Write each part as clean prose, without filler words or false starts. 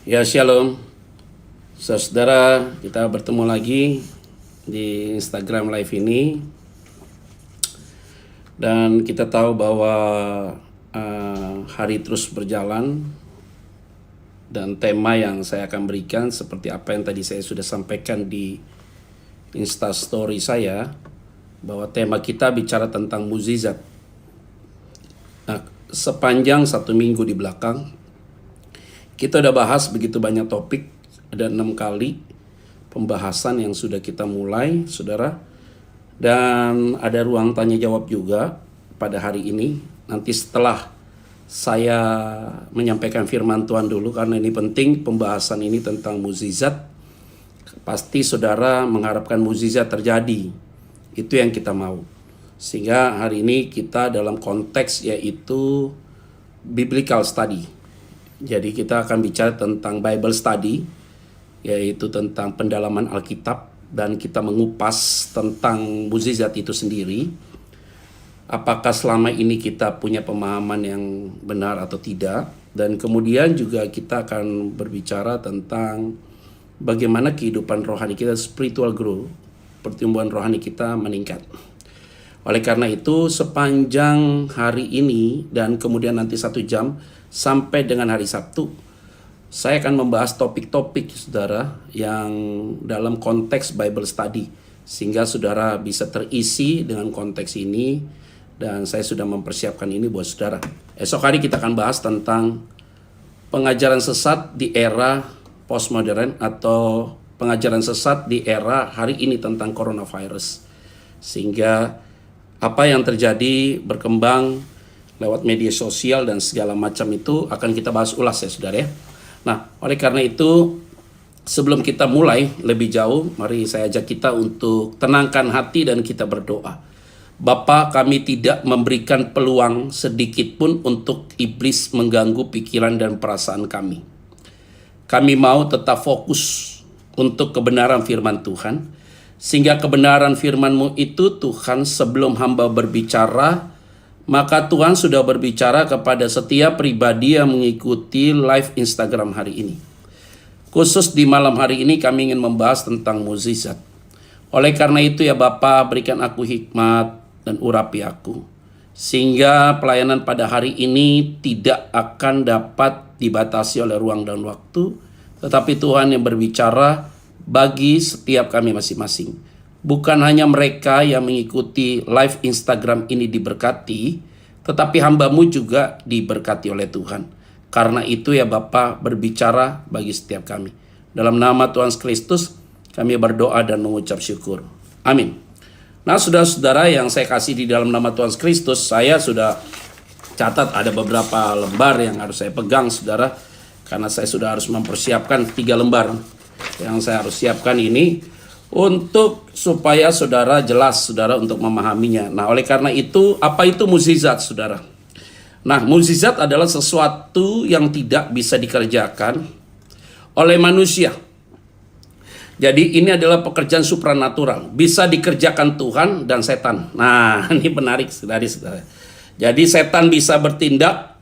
Ya, shalom. Saudara, kita bertemu lagi di Instagram Live ini. Dan kita tahu bahwa hari terus berjalan. Dan tema yang saya akan berikan seperti apa yang tadi saya sudah sampaikan di Instastory saya. Bahwa tema kita bicara tentang mukjizat. Nah, sepanjang 1 minggu di belakang, kita udah bahas begitu banyak topik, ada 6 kali pembahasan yang sudah kita mulai, saudara. Dan ada ruang tanya jawab juga pada hari ini. Nanti setelah saya menyampaikan firman Tuhan dulu, karena ini penting pembahasan ini tentang mukjizat. Pasti saudara mengharapkan mukjizat terjadi. Itu yang kita mau. Sehingga hari ini kita dalam konteks yaitu biblical study. Jadi kita akan bicara tentang Bible study, yaitu tentang pendalaman Alkitab, dan kita mengupas tentang mukjizat itu sendiri. Apakah selama ini kita punya pemahaman yang benar atau tidak, dan kemudian juga kita akan berbicara tentang bagaimana kehidupan rohani kita, spiritual growth, pertumbuhan rohani kita meningkat. Oleh karena itu sepanjang hari ini dan kemudian nanti 1 jam sampai dengan hari Sabtu, saya akan membahas topik-topik saudara yang dalam konteks Bible study, sehingga saudara bisa terisi dengan konteks ini. Dan saya sudah mempersiapkan ini buat saudara. Esok hari kita akan bahas tentang pengajaran sesat di era postmodern, atau pengajaran sesat di era hari ini tentang coronavirus. Sehingga apa yang terjadi berkembang lewat media sosial dan segala macam itu akan kita bahas ulas ya saudara ya. Nah, oleh karena itu sebelum kita mulai lebih jauh, mari saya ajak kita untuk tenangkan hati dan kita berdoa. Bapa, kami tidak memberikan peluang sedikit pun untuk iblis mengganggu pikiran dan perasaan kami. Kami mau tetap fokus untuk kebenaran firman Tuhan. Sehingga kebenaran firman-Mu itu Tuhan, sebelum hamba berbicara, maka Tuhan sudah berbicara kepada setiap pribadi yang mengikuti live Instagram hari ini. Khusus di malam hari ini kami ingin membahas tentang mukjizat. Oleh karena itu ya Bapa, berikan aku hikmat dan urapi aku. Sehingga pelayanan pada hari ini tidak akan dapat dibatasi oleh ruang dan waktu. Tetapi Tuhan yang berbicara bagi setiap kami masing-masing. Bukan hanya mereka yang mengikuti live Instagram ini diberkati, tetapi hamba-Mu juga diberkati oleh Tuhan. Karena itu ya Bapa, berbicara bagi setiap kami. Dalam nama Tuhan Kristus kami berdoa dan mengucap syukur. Amin. Nah, saudara-saudara yang saya kasih di dalam nama Tuhan Kristus, saya sudah catat ada beberapa lembar yang harus saya pegang saudara, karena saya sudah harus mempersiapkan 3 lembar yang saya harus siapkan ini untuk supaya saudara jelas saudara untuk memahaminya. Nah, oleh karena itu, apa itu mukjizat saudara? Nah, mukjizat adalah sesuatu yang tidak bisa dikerjakan oleh manusia. Jadi ini adalah pekerjaan supranatural, bisa dikerjakan Tuhan dan setan. Nah, ini menarik saudara. Jadi setan bisa bertindak,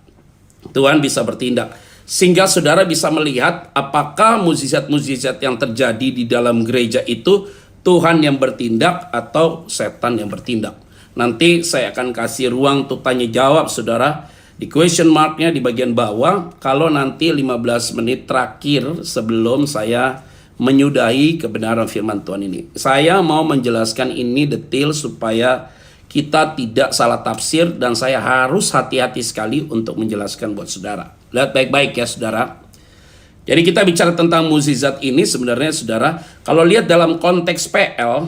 Tuhan bisa bertindak. Sehingga saudara bisa melihat apakah mukjizat-mukjizat yang terjadi di dalam gereja itu Tuhan yang bertindak atau setan yang bertindak. Nanti saya akan kasih ruang untuk tanya jawab saudara di question marknya di bagian bawah. Kalau nanti 15 menit terakhir sebelum saya menyudahi kebenaran firman Tuhan ini, saya mau menjelaskan ini detail supaya kita tidak salah tafsir, dan saya harus hati-hati sekali untuk menjelaskan buat saudara. Lihat baik-baik ya saudara. Jadi kita bicara tentang mukjizat ini sebenarnya saudara, kalau lihat dalam konteks PL,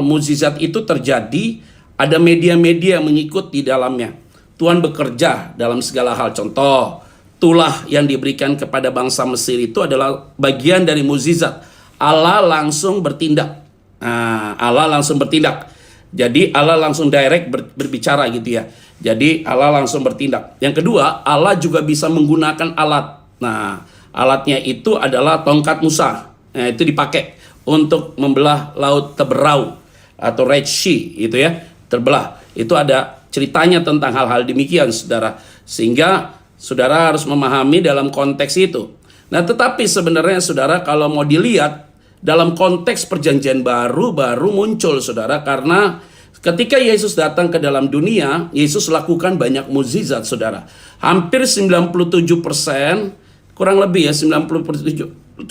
mukjizat itu terjadi, ada media-media yang mengikut di dalamnya. Tuhan bekerja dalam segala hal. Contoh, tulah yang diberikan kepada bangsa Mesir itu adalah bagian dari mukjizat. Allah langsung bertindak. Nah, Allah langsung bertindak. Jadi Allah langsung direct berbicara gitu ya. Jadi Allah langsung bertindak. Yang kedua, Allah juga bisa menggunakan alat. Nah, alatnya itu adalah tongkat Musa. Nah, itu dipakai untuk membelah laut Teberau atau Red Sea itu ya, terbelah. Itu ada ceritanya tentang hal-hal demikian saudara. Sehingga Saudara harus memahami dalam konteks itu. Nah, tetapi sebenarnya saudara kalau mau dilihat dalam konteks perjanjian baru muncul saudara, karena ketika Yesus datang ke dalam dunia, Yesus lakukan banyak mukjizat saudara. Hampir 97%, kurang lebih ya 70%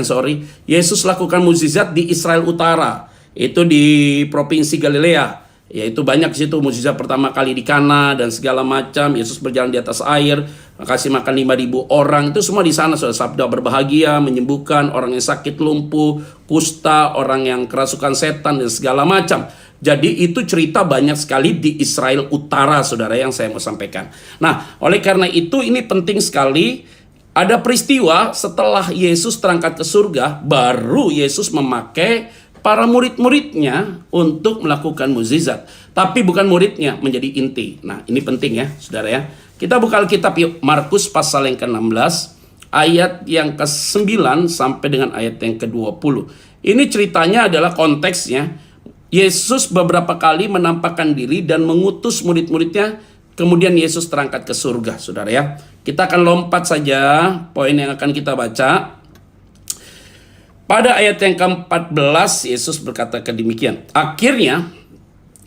sorry, Yesus lakukan mukjizat di Israel Utara. Itu di provinsi Galilea. Yaitu banyak di situ mukjizat pertama kali di Kana dan segala macam. Yesus berjalan di atas air, kasih makan 5.000 orang. Itu semua di sana. Sabda berbahagia, menyembuhkan orang yang sakit lumpuh, kusta, orang yang kerasukan setan dan segala macam. Jadi itu cerita banyak sekali di Israel Utara, saudara, yang saya mau sampaikan. Nah, oleh karena itu ini penting sekali. Ada peristiwa setelah Yesus terangkat ke surga, baru Yesus memakai para murid-muridnya untuk melakukan mukjizat. Tapi bukan muridnya menjadi inti. Nah, ini penting ya, saudara ya. Kita buka Alkitab yuk, Markus pasal yang ke-16, ayat yang ke-9 sampai dengan ayat yang ke-20. Ini ceritanya adalah konteksnya. Yesus beberapa kali menampakkan diri dan mengutus murid-muridnya. Kemudian Yesus terangkat ke surga, saudara ya. Kita akan lompat saja poin yang akan kita baca. Pada ayat yang ke-14, Yesus berkata demikian. Akhirnya,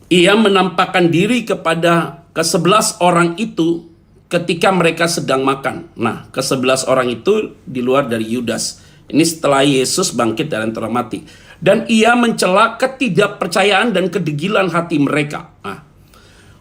ia menampakkan diri kepada ke-11 orang itu ketika mereka sedang makan. Nah, ke-11 orang itu di luar dari Yudas. Ini setelah Yesus bangkit dari antara mati. Dan ia mencela ketidakpercayaan dan kedegilan hati mereka. Nah,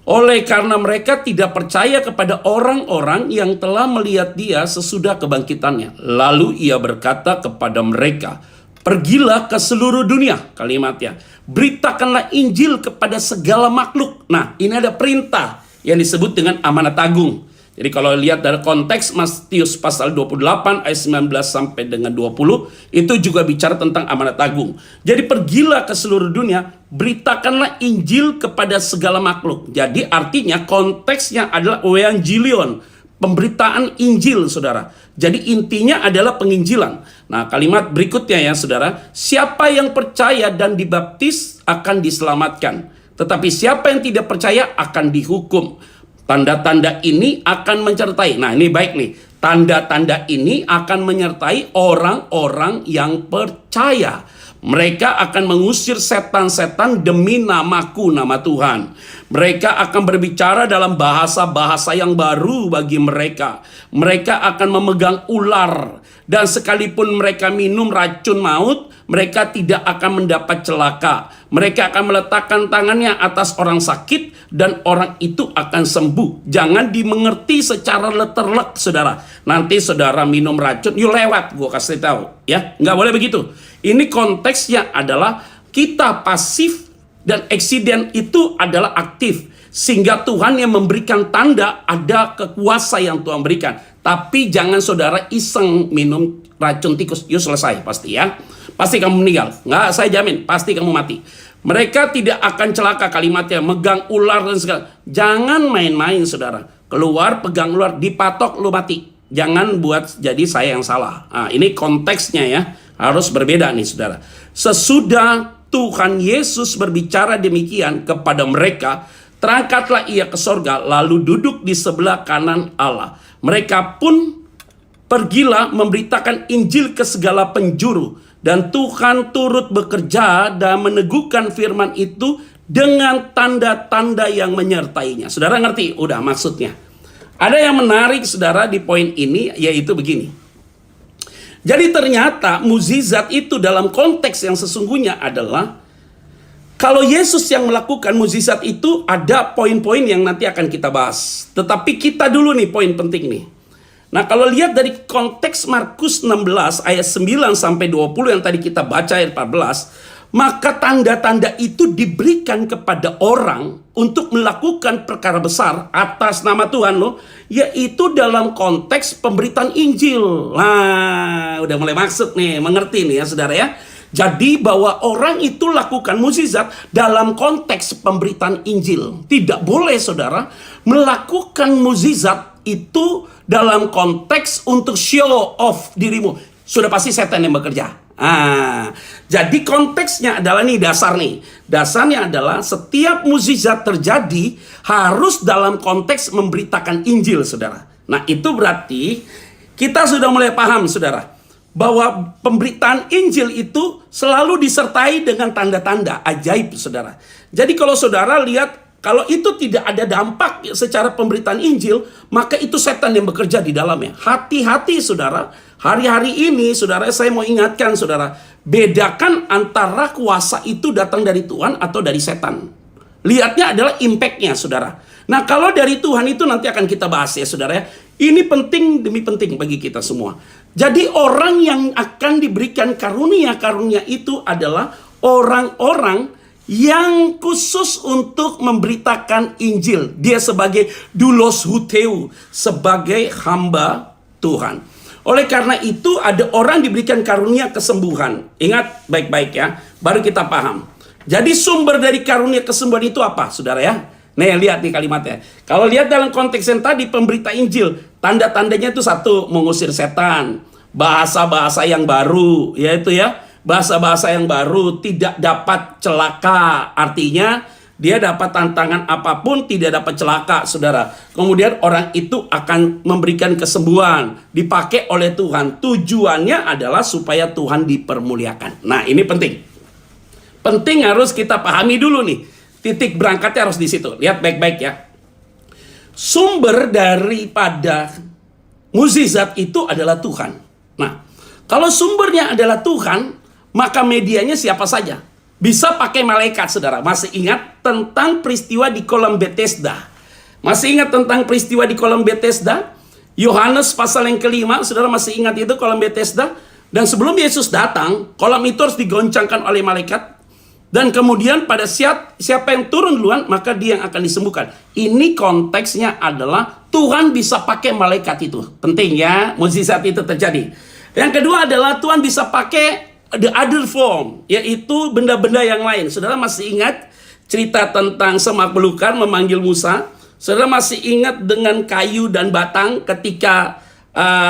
oleh karena mereka tidak percaya kepada orang-orang yang telah melihat dia sesudah kebangkitannya. Lalu ia berkata kepada mereka, pergilah ke seluruh dunia, kalimatnya. Beritakanlah Injil kepada segala makhluk. Nah, ini ada perintah yang disebut dengan amanat agung. Jadi kalau lihat dari konteks Matius pasal 28 ayat 19 sampai dengan 20, itu juga bicara tentang amanat agung. Jadi pergilah ke seluruh dunia, beritakanlah Injil kepada segala makhluk. Jadi artinya konteksnya adalah evangelion, pemberitaan Injil, saudara. Jadi intinya adalah penginjilan. Nah, kalimat berikutnya ya, saudara. Siapa yang percaya dan dibaptis akan diselamatkan. Tetapi siapa yang tidak percaya akan dihukum. Tanda-tanda ini akan menyertai. Nah, ini baik nih. Tanda-tanda ini akan menyertai orang-orang yang percaya. Mereka akan mengusir setan-setan demi namaku, nama Tuhan. Mereka akan berbicara dalam bahasa-bahasa yang baru bagi mereka. Mereka akan memegang ular. Dan sekalipun mereka minum racun maut, mereka tidak akan mendapat celaka. Mereka akan meletakkan tangannya atas orang sakit dan orang itu akan sembuh. Jangan dimengerti secara letterlek, saudara. Nanti saudara minum racun, yuk lewat, gue kasih tahu, ya. Nggak boleh begitu. Ini konteksnya adalah kita pasif dan eksiden itu adalah aktif. Sehingga Tuhan yang memberikan tanda, ada kekuasa yang Tuhan berikan. Tapi jangan saudara iseng minum racun tikus, yuk selesai pasti ya. Pasti kamu meninggal. Nggak, saya jamin, pasti kamu mati. Mereka tidak akan celaka, kalimatnya, megang ular dan segala. Jangan main-main, saudara. Keluar, pegang ular, dipatok, lu mati. Jangan buat jadi saya yang salah. Nah, ini konteksnya ya. Harus berbeda nih, saudara. Sesudah Tuhan Yesus berbicara demikian kepada mereka, terangkatlah ia ke sorga, lalu duduk di sebelah kanan Allah. Mereka pun pergilah memberitakan Injil ke segala penjuru. Dan Tuhan turut bekerja dan meneguhkan firman itu dengan tanda-tanda yang menyertainya. Saudara ngerti? Udah maksudnya. Ada yang menarik saudara di poin ini, yaitu begini. Jadi ternyata mukjizat itu dalam konteks yang sesungguhnya adalah kalau Yesus yang melakukan mukjizat itu ada poin-poin yang nanti akan kita bahas. Tetapi kita dulu nih poin penting nih. Nah, kalau lihat dari konteks Markus 16 ayat 9 sampai 20 yang tadi kita baca ayat 14, maka tanda-tanda itu diberikan kepada orang untuk melakukan perkara besar atas nama Tuhan loh, yaitu dalam konteks pemberitaan Injil. Nah, udah mulai maksud nih, mengerti nih ya saudara ya. Jadi bahwa orang itu lakukan mukjizat dalam konteks pemberitaan Injil. Tidak boleh saudara melakukan mukjizat itu dalam konteks untuk show off dirimu. Sudah pasti setan yang bekerja. Jadi konteksnya adalah nih dasar nih. Dasarnya adalah setiap mukjizat terjadi harus dalam konteks memberitakan Injil, saudara. Nah, itu berarti kita sudah mulai paham, saudara, bahwa pemberitaan Injil itu selalu disertai dengan tanda-tanda ajaib, saudara. Jadi kalau saudara lihat, kalau itu tidak ada dampak secara pemberitaan Injil, maka itu setan yang bekerja di dalamnya. Hati-hati, saudara. Hari-hari ini, saudara, saya mau ingatkan, saudara, bedakan antara kuasa itu datang dari Tuhan atau dari setan. Lihatnya adalah impact-nya, saudara. Nah, kalau dari Tuhan itu nanti akan kita bahas ya, saudara ya. Ini penting demi penting bagi kita semua. Jadi orang yang akan diberikan karunia-karunia itu adalah orang-orang yang khusus untuk memberitakan Injil. Dia sebagai doulos huteu, sebagai hamba Tuhan. Oleh karena itu ada orang diberikan karunia kesembuhan. Ingat baik-baik ya, baru kita paham. Jadi sumber dari karunia kesembuhan itu apa, saudara ya? Nih, lihat nih kalimatnya. Kalau lihat dalam konteks yang tadi, pemberita Injil, tanda-tandanya itu satu, mengusir setan. Bahasa-bahasa yang baru, yaitu ya, bahasa-bahasa yang baru, tidak dapat celaka. Artinya, dia dapat tantangan apapun, tidak dapat celaka, saudara. Kemudian orang itu akan memberikan kesembuhan, dipakai oleh Tuhan. Tujuannya adalah supaya Tuhan dipermuliakan. Nah, ini penting. Penting harus kita pahami dulu nih. Titik berangkatnya harus di situ. Lihat baik-baik ya. Sumber daripada mukjizat itu adalah Tuhan. Nah, kalau sumbernya adalah Tuhan, maka medianya siapa saja. Bisa pakai malaikat, saudara. Masih ingat tentang peristiwa di kolam Bethesda? Masih ingat tentang peristiwa di kolam Bethesda? Yohanes pasal yang ke-5, saudara masih ingat itu kolam Bethesda? Dan sebelum Yesus datang, kolam itu harus digoncangkan oleh malaikat. Dan kemudian pada siapa yang turun duluan, maka dia yang akan disembuhkan. Ini konteksnya adalah Tuhan bisa pakai malaikat itu. Penting ya, mukjizat itu terjadi. Yang kedua adalah Tuhan bisa pakai the other form, yaitu benda-benda yang lain. Saudara masih ingat cerita tentang semak belukar memanggil Musa? Saudara masih ingat dengan kayu dan batang ketika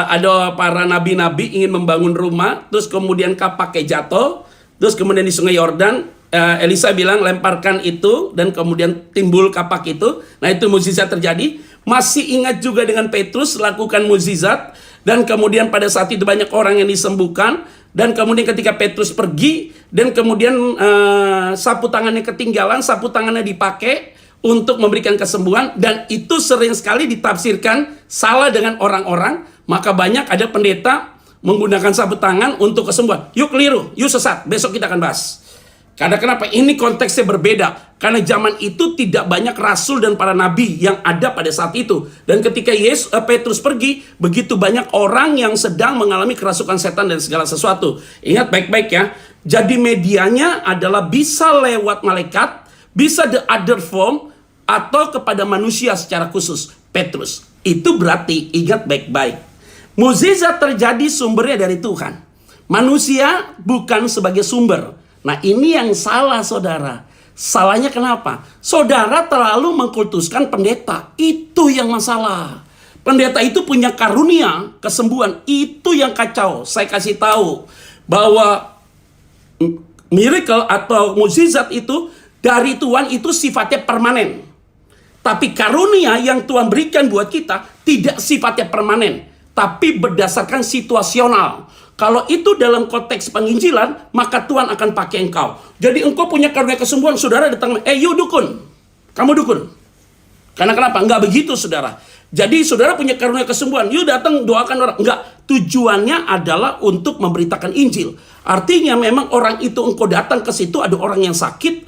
ada para nabi-nabi ingin membangun rumah, terus kemudian kapaknya jatuh, terus kemudian di sungai Yordan, Elisa bilang lemparkan itu dan kemudian timbul kapak itu. Nah, itu mukjizat terjadi. Masih ingat juga dengan Petrus lakukan mukjizat dan kemudian pada saat itu banyak orang yang disembuhkan. Dan kemudian ketika Petrus pergi dan kemudian sapu tangannya ketinggalan, sapu tangannya dipakai untuk memberikan kesembuhan, dan itu sering sekali ditafsirkan salah dengan orang-orang. Maka banyak ada pendeta menggunakan sapu tangan untuk kesembuhan. Yuk keliru, yuk sesat. Besok kita akan bahas. Karena kenapa? Ini konteksnya berbeda. Karena zaman itu tidak banyak rasul dan para nabi yang ada pada saat itu. Dan ketika Petrus pergi, begitu banyak orang yang sedang mengalami kerasukan setan dan segala sesuatu. Ingat baik-baik ya. Jadi medianya adalah bisa lewat malaikat, bisa the other form, atau kepada manusia secara khusus. Petrus. Itu berarti, ingat baik-baik, mukjizat terjadi sumbernya dari Tuhan. Manusia bukan sebagai sumber. Nah, ini yang salah, saudara. Salahnya kenapa? Saudara terlalu mengkultuskan pendeta. Itu yang masalah. Pendeta itu punya karunia kesembuhan. Itu yang kacau. Saya kasih tahu bahwa miracle atau mukjizat itu dari Tuhan itu sifatnya permanen. Tapi karunia yang Tuhan berikan buat kita tidak sifatnya permanen, tapi berdasarkan situasional. Kalau itu dalam konteks penginjilan, maka Tuhan akan pakai engkau. Jadi engkau punya karunia kesembuhan, saudara datang, you dukun, kamu dukun. Karena kenapa? Enggak begitu, saudara. Jadi saudara punya karunia kesembuhan, you datang doakan orang. Enggak, tujuannya adalah untuk memberitakan Injil. Artinya memang orang itu engkau datang ke situ, ada orang yang sakit,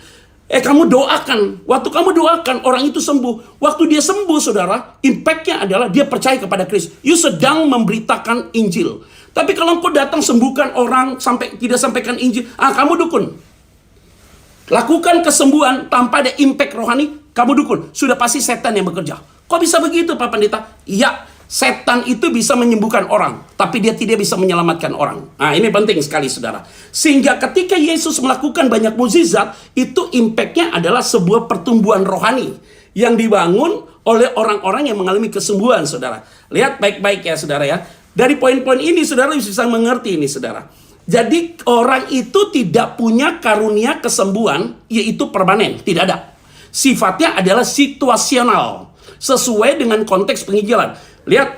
kamu doakan. Waktu kamu doakan, orang itu sembuh. Waktu dia sembuh, saudara, impactnya adalah dia percaya kepada Kristus. You sedang memberitakan Injil. Tapi kalau engkau datang sembuhkan orang, sampai tidak sampaikan Injil, kamu dukun. Lakukan kesembuhan tanpa ada impact rohani, kamu dukun. Sudah pasti setan yang bekerja. Kok bisa begitu, Pak Pendeta? Iya, setan itu bisa menyembuhkan orang, tapi dia tidak bisa menyelamatkan orang. Nah, ini penting sekali, saudara. Sehingga ketika Yesus melakukan banyak mukjizat, itu impactnya adalah sebuah pertumbuhan rohani yang dibangun oleh orang-orang yang mengalami kesembuhan, saudara. Lihat baik-baik ya, saudara ya. Dari poin-poin ini, saudara bisa mengerti ini, saudara. Jadi orang itu tidak punya karunia kesembuhan, yaitu permanen. Tidak ada. Sifatnya adalah situasional, sesuai dengan konteks penginjilan. Lihat,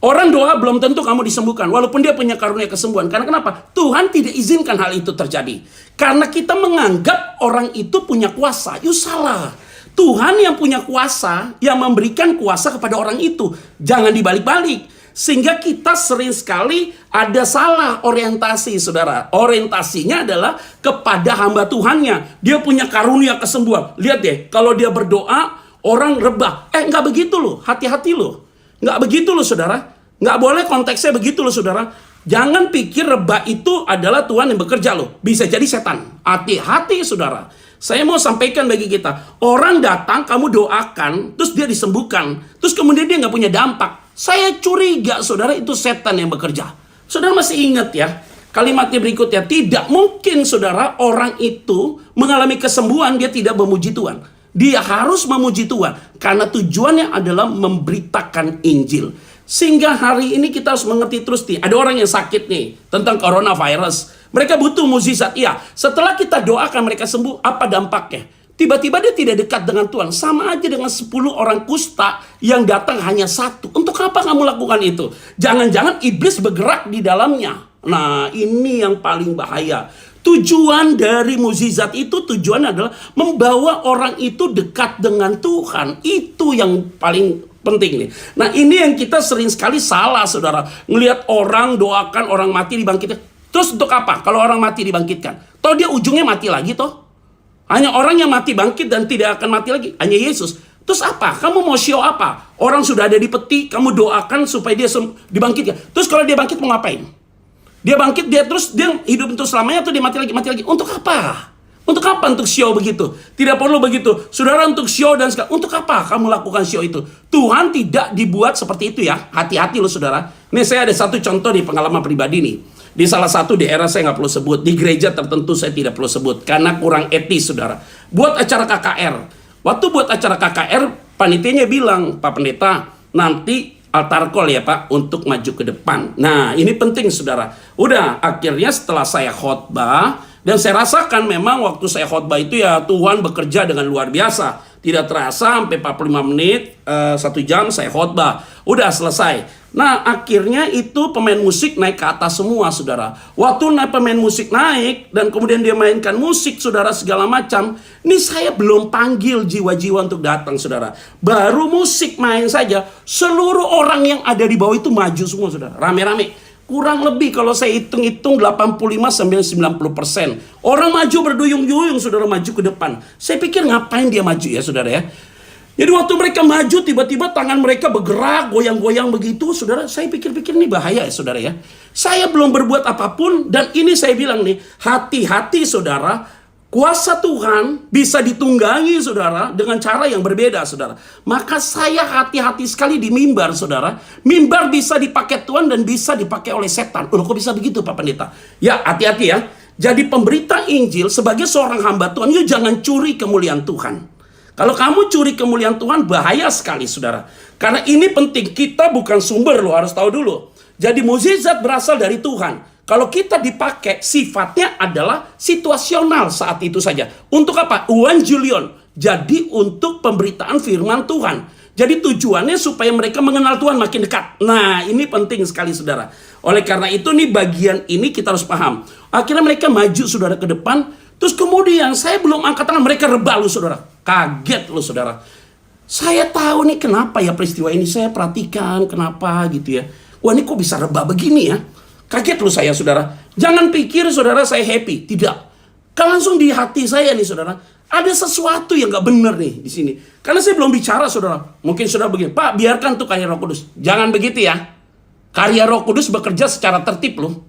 orang doa belum tentu kamu disembuhkan, walaupun dia punya karunia kesembuhan. Karena kenapa? Tuhan tidak izinkan hal itu terjadi. Karena kita menganggap orang itu punya kuasa. You salah. Tuhan yang punya kuasa, yang memberikan kuasa kepada orang itu. Jangan dibalik-balik. Sehingga kita sering sekali ada salah orientasi, saudara. Orientasinya adalah kepada hamba Tuhannya. Dia punya karunia kesembuhan. Lihat deh, kalau dia berdoa, orang rebah. Nggak begitu loh, hati-hati loh. Nggak begitu loh, saudara. Nggak boleh konteksnya begitu loh, saudara. Jangan pikir rebah itu adalah Tuhan yang bekerja loh. Bisa jadi setan. Hati-hati, saudara. Saya mau sampaikan bagi kita. Orang datang, kamu doakan, terus dia disembuhkan. Terus kemudian dia nggak punya dampak. Saya curiga, saudara, itu setan yang bekerja. Saudara masih ingat ya, kalimatnya berikutnya. Tidak mungkin, saudara, orang itu mengalami kesembuhan, dia tidak memuji Tuhan. Dia harus memuji Tuhan karena tujuannya adalah memberitakan Injil. Sehingga hari ini kita harus mengerti terus nih, ada orang yang sakit nih tentang coronavirus. Mereka butuh mukjizat. Iya, setelah kita doakan mereka sembuh, apa dampaknya? Tiba-tiba dia tidak dekat dengan Tuhan. Sama aja dengan 10 orang kusta yang datang hanya satu. Untuk apa kamu lakukan itu? Jangan-jangan iblis bergerak di dalamnya. Nah, ini yang paling bahaya. Tujuan dari mukjizat itu tujuan adalah membawa orang itu dekat dengan Tuhan. Itu yang paling penting nih. Nah, ini yang kita sering sekali salah, saudara. Ngelihat orang doakan orang mati dibangkitkan. Terus untuk apa? Kalau orang mati dibangkitkan, toh dia ujungnya mati lagi toh. Hanya orang yang mati bangkit dan tidak akan mati lagi, hanya Yesus. Terus apa? Kamu mau show apa? Orang sudah ada di peti, kamu doakan supaya dia dibangkitkan. Terus kalau dia bangkit mau ngapain? Dia bangkit, dia hidup untuk selamanya atau dia mati lagi? Untuk apa? Untuk apa untuk show begitu? Tidak perlu begitu. Saudara, untuk show dan segala. Untuk apa kamu lakukan show itu? Tuhan tidak dibuat seperti itu ya. Hati-hati loh, saudara. Ini saya ada satu contoh di pengalaman pribadi nih. Di salah satu daerah saya nggak perlu sebut. Di gereja tertentu saya tidak perlu sebut. Karena kurang etis, saudara. Buat acara KKR. Waktu buat acara KKR, panitianya bilang, Pak Pendeta, nanti altar call ya Pak, untuk maju ke depan. Nah, ini penting, saudara. Udah, akhirnya setelah saya khotbah, dan saya rasakan memang waktu saya khotbah itu ya Tuhan bekerja dengan luar biasa. Tidak terasa sampai 45 menit, 1 jam saya khotbah. Udah selesai. Nah, akhirnya itu pemain musik naik ke atas semua, saudara. Waktu pemain musik naik dan kemudian dia mainkan musik, saudara, segala macam. Ini saya belum panggil jiwa-jiwa untuk datang, saudara. Baru musik main saja, seluruh orang yang ada di bawah itu maju semua, saudara. Rame-rame. Kurang lebih kalau saya hitung-hitung 85-90%. Orang maju berduyung-duyung, saudara, maju ke depan. Saya pikir ngapain dia maju ya, saudara ya. Jadi waktu mereka maju, tiba-tiba tangan mereka bergerak, goyang-goyang begitu, saudara. Saya pikir-pikir ini bahaya ya, saudara ya. Saya belum berbuat apapun, dan ini saya bilang nih, hati-hati, saudara. Kuasa Tuhan bisa ditunggangi, saudara, dengan cara yang berbeda, saudara. Maka saya hati-hati sekali di mimbar, saudara. Mimbar bisa dipakai Tuhan dan bisa dipakai oleh setan. Loh, kok bisa begitu, Pak Pendeta? Ya, hati-hati ya. Jadi pemberita Injil sebagai seorang hamba Tuhan, you jangan curi kemuliaan Tuhan. Kalau kamu curi kemuliaan Tuhan, bahaya sekali, saudara. Karena ini penting, kita bukan sumber, lo harus tahu dulu. Jadi mukjizat berasal dari Tuhan. Kalau kita dipakai, sifatnya adalah situasional saat itu saja. Untuk apa? Evangelion. Jadi untuk pemberitaan firman Tuhan. Jadi tujuannya supaya mereka mengenal Tuhan makin dekat. Nah, ini penting sekali, saudara. Oleh karena itu nih, bagian ini kita harus paham. Akhirnya mereka maju, saudara, ke depan. Terus kemudian saya belum angkat tangan, mereka rebah loh, saudara. Kaget loh, saudara. Saya tahu nih kenapa ya peristiwa ini. Saya perhatikan kenapa gitu ya. Wah, ini kok bisa rebah begini ya. Kaget loh saya, saudara. Jangan pikir, saudara, saya happy. Tidak. Kan langsung di hati saya nih, saudara. Ada sesuatu yang gak benar nih di sini. Karena saya belum bicara, saudara. Mungkin saudara begini, Pak, biarkan tuh karya Roh Kudus. Jangan begitu ya. Karya Roh Kudus bekerja secara tertib loh.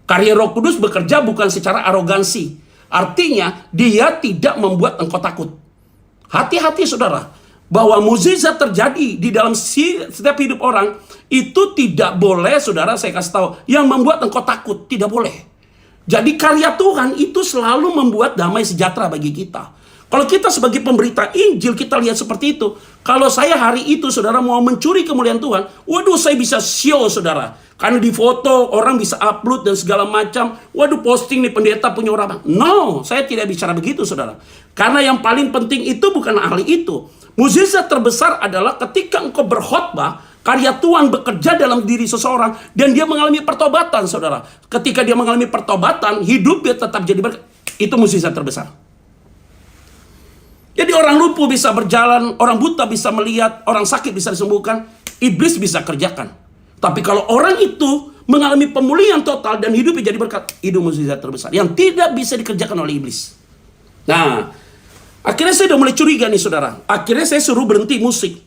Karya Roh Kudus bekerja bukan secara arogansi. Artinya, dia tidak membuat engkau takut. Hati-hati, saudara. Bahwa mukjizat terjadi di dalam setiap hidup orang, itu tidak boleh, saudara, saya kasih tahu, yang membuat engkau takut. Tidak boleh. Jadi karya Tuhan itu selalu membuat damai sejahtera bagi kita. Kalau kita sebagai pemberita Injil, kita lihat seperti itu. Kalau saya hari itu, saudara, mau mencuri kemuliaan Tuhan, waduh, saya bisa show, saudara. Karena di foto, orang bisa upload dan segala macam. Waduh, posting nih pendeta punya orang. No, saya tidak bicara begitu, saudara. Karena yang paling penting itu bukan ahli itu. Mukjizat terbesar adalah ketika engkau berkhotbah, karya Tuhan bekerja dalam diri seseorang, dan dia mengalami pertobatan, saudara. Ketika dia mengalami pertobatan, hidupnya tetap jadi berkat. Itu mukjizat terbesar. Jadi orang lumpuh bisa berjalan, orang buta bisa melihat, orang sakit bisa disembuhkan, iblis bisa kerjakan. Tapi kalau orang itu mengalami pemulihan total dan hidupnya jadi berkat, itu mukjizat terbesar yang tidak bisa dikerjakan oleh iblis. Nah, akhirnya saya udah mulai curiga nih, saudara. Akhirnya saya suruh berhenti musik.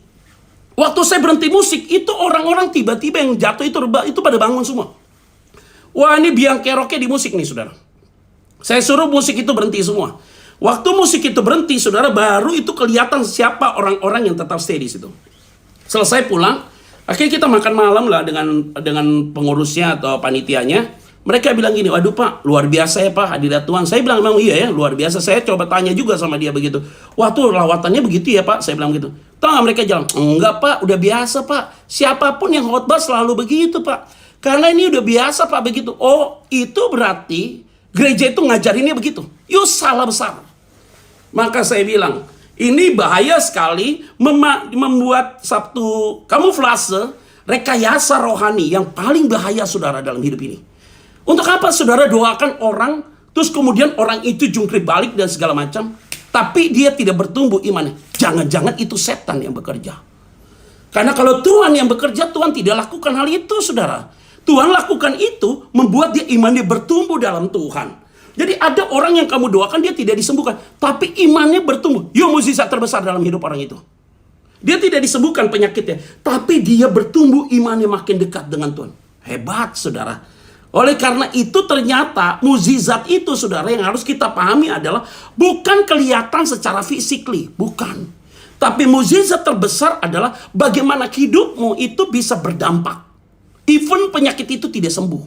Waktu saya berhenti musik, itu orang-orang tiba-tiba yang jatuh itu pada bangun semua. Wah, ini biang keroknya di musik nih, saudara. Saya suruh musik itu berhenti semua. Waktu musik itu berhenti, saudara, baru itu kelihatan siapa orang-orang yang tetap stay di situ. Selesai pulang, akhirnya kita makan malam lah dengan pengurusnya atau panitianya. Mereka bilang gini, waduh Pak, luar biasa ya Pak hadirat Tuhan. Saya bilang, memang iya ya, luar biasa. Saya coba tanya juga sama dia begitu. Wah tuh lawatannya begitu ya Pak, saya bilang gitu. Tahu nggak mereka jalan? Enggak Pak, udah biasa Pak. Siapapun yang khotbah selalu begitu Pak. Karena ini udah biasa Pak begitu. Oh, itu berarti gereja itu ngajarinnya begitu. Yuk, salah besar. Maka saya bilang, ini bahaya sekali membuat satu kamuflase, rekayasa rohani yang paling bahaya, saudara, dalam hidup ini. Untuk apa saudara doakan orang, terus kemudian orang itu jungkir balik dan segala macam, tapi dia tidak bertumbuh imannya? Jangan-jangan itu setan yang bekerja. Karena kalau Tuhan yang bekerja, Tuhan tidak lakukan hal itu, saudara. Tuhan lakukan itu membuat dia imannya bertumbuh dalam Tuhan. Jadi ada orang yang kamu doakan dia tidak disembuhkan, tapi imannya bertumbuh. Yo, mukjizat terbesar dalam hidup orang itu. Dia tidak disembuhkan penyakitnya, tapi dia bertumbuh imannya makin dekat dengan Tuhan. Hebat, saudara. Oleh karena itu ternyata mukjizat itu, saudara, yang harus kita pahami adalah bukan kelihatan secara fisikly, bukan. Tapi mukjizat terbesar adalah bagaimana hidupmu itu bisa berdampak. Even penyakit itu tidak sembuh,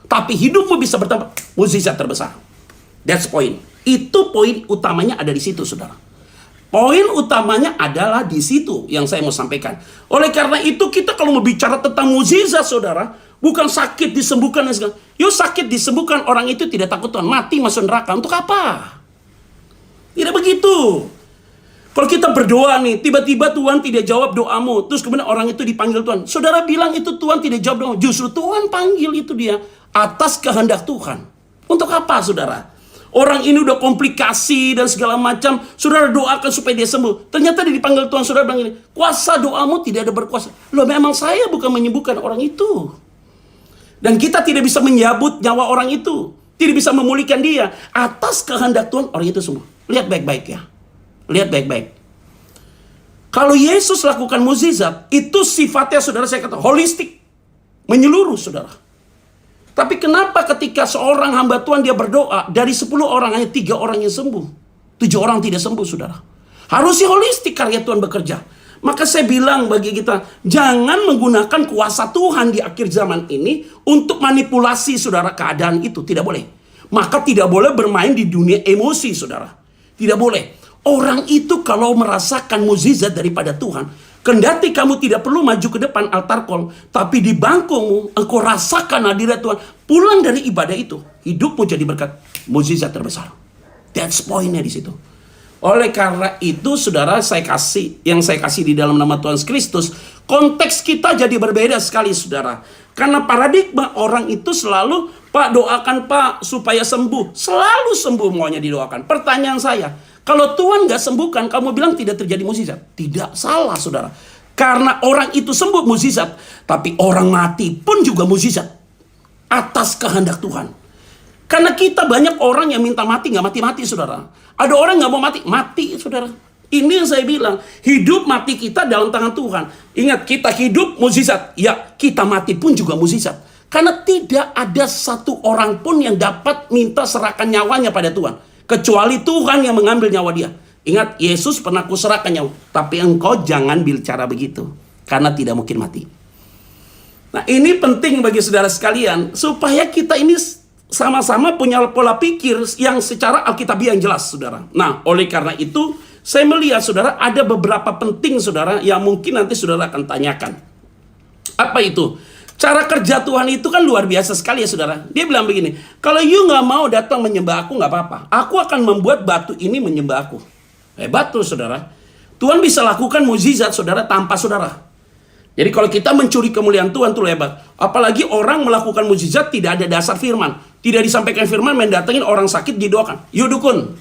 tapi hidupmu bisa berdampak. Mukjizat terbesar. That's point. Itu poin utamanya ada di situ, saudara. Poin utamanya adalah di situ yang saya mau sampaikan. Oleh karena itu kita kalau mau bicara tentang mukjizat, saudara, bukan sakit disembuhkan dan segala. Yuk, sakit disembuhkan, orang itu tidak takut Tuhan, mati masuk neraka. Untuk apa? Tidak begitu. Kalau kita berdoa nih, tiba-tiba Tuhan tidak jawab doamu, terus kemudian orang itu dipanggil Tuhan. Saudara bilang itu Tuhan tidak jawab doamu. Justru Tuhan panggil itu dia atas kehendak Tuhan. Untuk apa, saudara? Orang ini udah komplikasi dan segala macam, saudara doakan supaya dia sembuh. Ternyata dia dipanggil Tuhan, saudara bilang ini, kuasa doamu tidak ada berkuasa. Loh, memang saya bukan menyembuhkan orang itu. Dan kita tidak bisa menyabut nyawa orang itu. Tidak bisa memulihkan dia. Atas kehendak Tuhan, orang itu sembuh. Lihat baik-baik ya. Lihat baik-baik. Kalau Yesus lakukan mukjizat, itu sifatnya, saudara, saya kata holistik. Menyeluruh, saudara. Tapi kenapa ketika seorang hamba Tuhan dia berdoa, dari 10 orang hanya 3 orang yang sembuh, 7 orang tidak sembuh, saudara. Harusnya holistik karya Tuhan bekerja. Maka saya bilang bagi kita, jangan menggunakan kuasa Tuhan di akhir zaman ini untuk manipulasi, saudara, keadaan itu. Tidak boleh. Maka tidak boleh bermain di dunia emosi, saudara. Tidak boleh. Orang itu kalau merasakan mukjizat daripada Tuhan, kendati kamu tidak perlu maju ke depan altar call, tapi di bangkumu engkau rasakan hadirat Tuhan. Pulang dari ibadah itu, hidupmu jadi berkat, mukjizat terbesar. That's pointnya di situ. Oleh karena itu, saudara, yang saya kasih di dalam nama Tuhan Kristus, konteks kita jadi berbeda sekali, saudara. Karena paradigma orang itu selalu, Pak doakan Pak supaya sembuh. Selalu sembuh maunya didoakan. Pertanyaan saya, kalau Tuhan gak sembuhkan, kamu bilang tidak terjadi mukjizat? Tidak, salah, saudara. Karena orang itu sembuh, mukjizat. Tapi orang mati pun juga mukjizat. Atas kehendak Tuhan. Karena kita banyak orang yang minta mati, gak mati-mati, saudara. Ada orang gak mau mati, mati, saudara. Ini yang saya bilang, hidup mati kita dalam tangan Tuhan. Ingat, kita hidup mukjizat. Ya, kita mati pun juga mukjizat. Karena tidak ada satu orang pun yang dapat minta serahkan nyawanya pada Tuhan. Kecuali Tuhan yang mengambil nyawa dia. Ingat, Yesus pernah kuserahkan nyawa. Tapi engkau jangan bicara begitu. Karena tidak mungkin mati. Nah, ini penting bagi saudara sekalian. Supaya kita ini sama-sama punya pola pikir yang secara alkitabiah yang jelas, saudara. Nah, oleh karena itu, saya melihat, saudara, ada beberapa penting, saudara, yang mungkin nanti saudara akan tanyakan. Apa itu? Cara kerja Tuhan itu kan luar biasa sekali ya, saudara. Dia bilang begini, kalau you nggak mau datang menyembah aku, nggak apa-apa. Aku akan membuat batu ini menyembah aku. Hebat tuh, saudara. Tuhan bisa lakukan mukjizat, saudara, tanpa saudara. Jadi kalau kita mencuri kemuliaan Tuhan, itu hebat. Apalagi orang melakukan mukjizat tidak ada dasar firman. Tidak disampaikan firman, mendatangin orang sakit didoakan. Yuk dukun.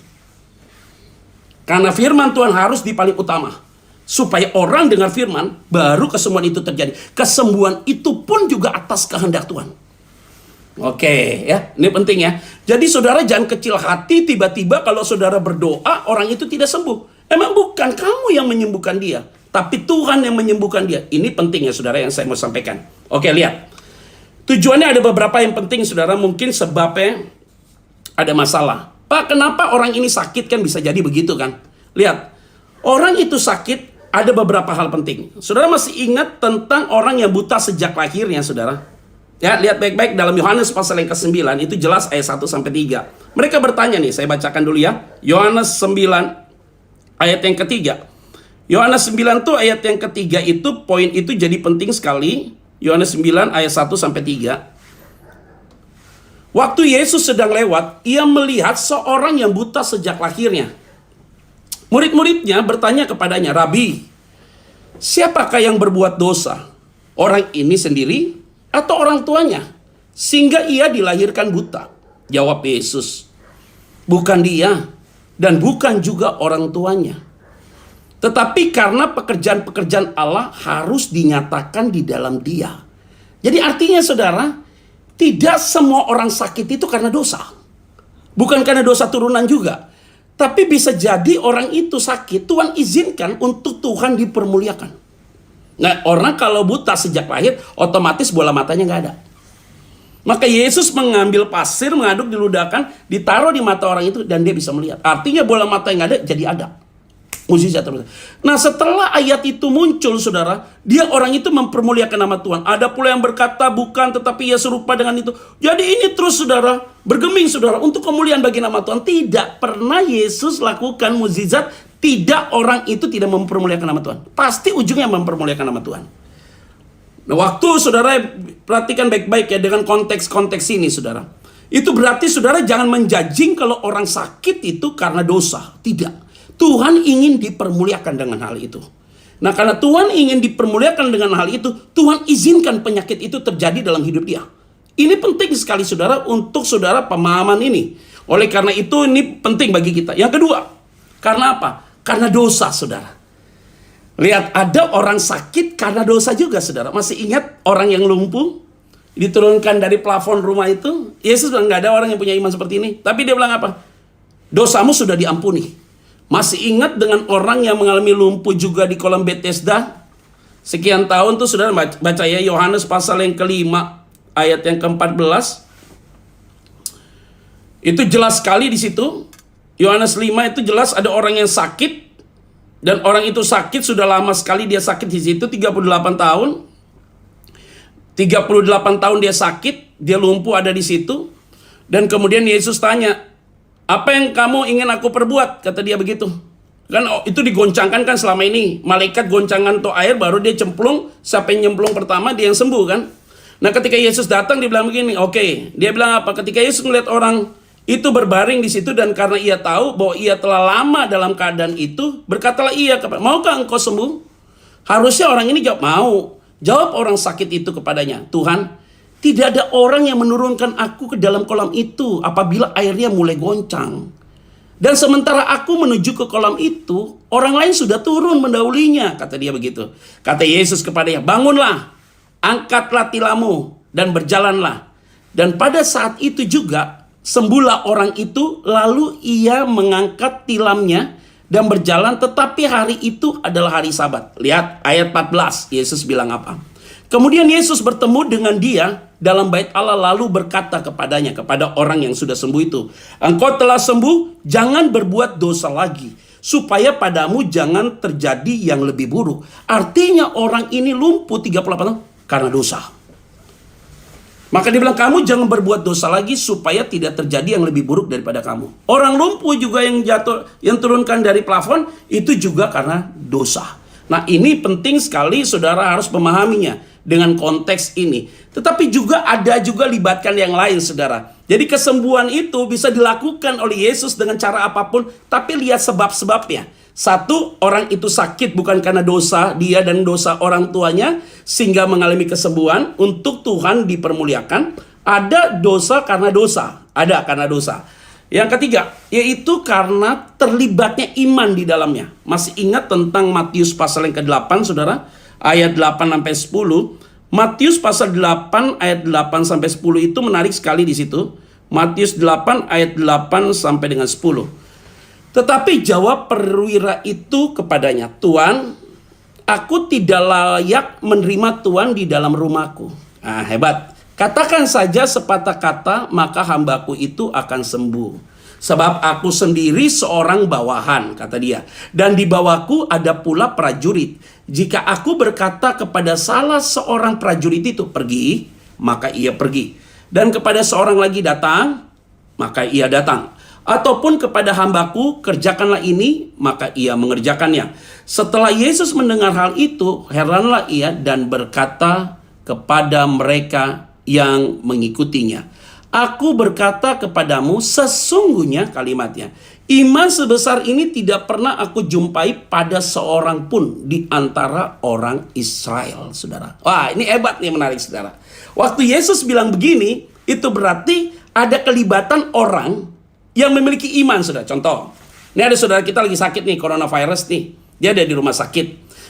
Karena firman Tuhan harus di paling utama. Supaya orang dengar firman, baru kesembuhan itu terjadi. Kesembuhan itu pun juga atas kehendak Tuhan. Oke, ya, ini penting ya. Jadi saudara jangan kecil hati tiba-tiba kalau saudara berdoa, orang itu tidak sembuh. Emang bukan kamu yang menyembuhkan dia, tapi Tuhan yang menyembuhkan dia. Ini penting ya saudara yang saya mau sampaikan. Oke, lihat. Tujuannya ada beberapa yang penting, saudara. Mungkin sebabnya ada masalah. Pak, kenapa orang ini sakit? Kan bisa jadi begitu kan. Lihat, orang itu sakit, ada beberapa hal penting. Saudara masih ingat tentang orang yang buta sejak lahirnya, saudara? Ya, lihat baik-baik dalam Yohanes pasal yang ke-9, itu jelas ayat 1-3. Mereka bertanya nih, saya bacakan dulu ya. Yohanes 9 ayat yang ketiga. Yohanes 9 tuh ayat yang ketiga itu, poin itu jadi penting sekali. Yohanes 9 ayat 1-3. Waktu Yesus sedang lewat, ia melihat seorang yang buta sejak lahirnya. Murid-muridnya bertanya kepadanya, Rabi, siapakah yang berbuat dosa? Orang ini sendiri atau orang tuanya? Sehingga ia dilahirkan buta. Jawab Yesus, bukan dia dan bukan juga orang tuanya. Tetapi karena pekerjaan-pekerjaan Allah harus dinyatakan di dalam dia. Jadi artinya saudara, tidak semua orang sakit itu karena dosa. Bukan karena dosa turunan juga. Tapi bisa jadi orang itu sakit, Tuhan izinkan untuk Tuhan dipermuliakan. Nah, orang kalau buta sejak lahir, otomatis bola matanya nggak ada. Maka Yesus mengambil pasir, mengaduk, diludahkan, ditaruh di mata orang itu, dan dia bisa melihat. Artinya bola mata yang nggak ada, jadi ada. Mukjizat. Nah, setelah ayat itu muncul, saudara, dia orang itu mempermuliakan nama Tuhan. Ada pula yang berkata bukan, tetapi ia serupa dengan itu. Jadi ini terus, saudara, bergeming, saudara, untuk kemuliaan bagi nama Tuhan. Tidak pernah Yesus lakukan mukjizat, tidak orang itu tidak mempermuliakan nama Tuhan. Pasti ujungnya mempermuliakan nama Tuhan. Nah, waktu saudara perhatikan baik-baik ya dengan konteks-konteks ini, saudara. Itu berarti saudara jangan menjudging kalau orang sakit itu karena dosa. Tidak. Tuhan ingin dipermuliakan dengan hal itu. Nah, karena Tuhan ingin dipermuliakan dengan hal itu, Tuhan izinkan penyakit itu terjadi dalam hidup dia. Ini penting sekali, saudara, untuk saudara pemahaman ini. Oleh karena itu, ini penting bagi kita. Yang kedua, karena apa? Karena dosa, saudara. Lihat, ada orang sakit karena dosa juga, saudara. Masih ingat orang yang lumpuh? Diturunkan dari plafon rumah itu? Yesus bilang, nggak ada orang yang punya iman seperti ini. Tapi dia bilang apa? Dosamu sudah diampuni. Masih ingat dengan orang yang mengalami lumpuh juga di kolam Bethesda? Sekian tahun tuh saudara baca ya Yohanes pasal yang ke-5 ayat yang ke-14. Itu jelas sekali di situ. Yohanes 5 itu jelas ada orang yang sakit. Dan orang itu sakit sudah lama sekali dia sakit di situ 38 tahun. 38 tahun dia sakit, dia lumpuh ada di situ. Dan kemudian Yesus tanya, apa yang kamu ingin aku perbuat? Kata dia begitu. Kan itu digoncangkan kan selama ini. Malaikat goncangan tuh air baru dia cemplung. Siapa yang nyemplung pertama dia yang sembuh kan. Nah ketika Yesus datang dia bilang begini. Oke, dia bilang apa? Ketika Yesus melihat orang itu berbaring di situ dan karena ia tahu bahwa ia telah lama dalam keadaan itu, berkatalah ia kepada, maukah engkau sembuh? Harusnya orang ini jawab mau. Jawab orang sakit itu kepadanya, Tuhan, tidak ada orang yang menurunkan aku ke dalam kolam itu apabila airnya mulai goncang. Dan sementara aku menuju ke kolam itu, orang lain sudah turun mendahulunya. Kata dia begitu. Kata Yesus kepadanya, bangunlah, angkatlah tilammu, dan berjalanlah. Dan pada saat itu juga, sembuhlah orang itu, lalu ia mengangkat tilamnya dan berjalan, tetapi hari itu adalah hari Sabat. Lihat ayat 14, Yesus bilang apa? Kemudian Yesus bertemu dengan dia dalam bait Allah lalu berkata kepadanya, kepada orang yang sudah sembuh itu, engkau telah sembuh, jangan berbuat dosa lagi, supaya padamu jangan terjadi yang lebih buruk. Artinya orang ini lumpuh 38 tahun karena dosa. Maka dia bilang, kamu jangan berbuat dosa lagi supaya tidak terjadi yang lebih buruk daripada kamu. Orang lumpuh juga yang jatuh, yang turunkan dari plafon, itu juga karena dosa. Nah, ini penting sekali saudara harus memahaminya dengan konteks ini. Tetapi juga ada juga libatkan yang lain, saudara. Jadi kesembuhan itu bisa dilakukan oleh Yesus dengan cara apapun, tapi lihat sebab-sebabnya. Satu, orang itu sakit bukan karena dosa dia dan dosa orang tuanya sehingga mengalami kesembuhan. Untuk Tuhan dipermuliakan. Ada dosa karena dosa. Ada karena dosa. Yang ketiga, yaitu karena terlibatnya iman di dalamnya. Masih ingat tentang Matius pasal yang ke-8, saudara? Ayat 8-10. Matius pasal 8 ayat 8-10 itu menarik sekali di situ. Matius 8 ayat 8 sampai dengan 10. Tetapi jawab perwira itu kepadanya, Tuan, aku tidak layak menerima Tuan di dalam rumahku. Nah, hebat. Katakan saja sepatah kata, maka hambaku itu akan sembuh. Sebab aku sendiri seorang bawahan, kata dia. Dan di bawahku ada pula prajurit. Jika aku berkata kepada salah seorang prajurit itu, pergi, maka ia pergi. Dan kepada seorang lagi datang, maka ia datang. Ataupun kepada hambaku, kerjakanlah ini, maka ia mengerjakannya. Setelah Yesus mendengar hal itu, heranlah ia dan berkata kepada mereka yang mengikutinya, aku berkata kepadamu, sesungguhnya kalimatnya, iman sebesar ini tidak pernah aku jumpai pada seorang pun di antara orang Israel, saudara. Wah, ini hebat nih, menarik, saudara. Waktu Yesus bilang begini, itu berarti ada kelibatan orang yang memiliki iman, saudara. Contoh, ini ada saudara kita lagi sakit nih, coronavirus nih. Dia ada di rumah sakit.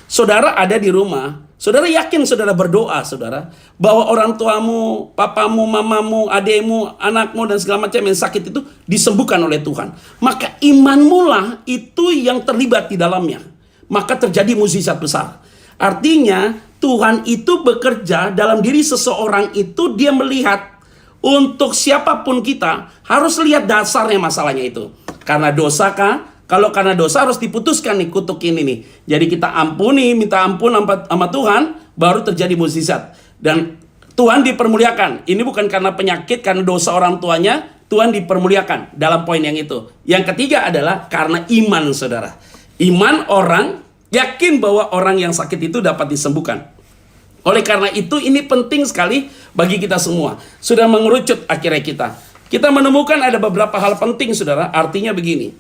Saudara ada di rumah. Saudara yakin saudara berdoa, saudara, bahwa orang tuamu, papamu, mamamu, adekmu, anakmu, dan segala macam yang sakit itu disembuhkan oleh Tuhan. Maka imanmu lah itu yang terlibat di dalamnya. Maka terjadi mukjizat besar. Artinya, Tuhan itu bekerja dalam diri seseorang itu, dia melihat. Untuk siapapun kita harus lihat dasarnya masalahnya itu. Karena dosa kah? Kalau karena dosa harus diputuskan nih kutuk ini nih. Jadi kita ampuni, minta ampun sama Tuhan, baru terjadi mukjizat. Dan Tuhan dipermuliakan. Ini bukan karena penyakit, karena dosa orang tuanya, Tuhan dipermuliakan dalam poin yang itu. Yang ketiga adalah karena iman, saudara. Iman orang yakin bahwa orang yang sakit itu dapat disembuhkan. Oleh karena itu ini penting sekali bagi kita semua. Sudah mengerucut akhirnya kita. Kita menemukan ada beberapa hal penting, saudara. Artinya begini.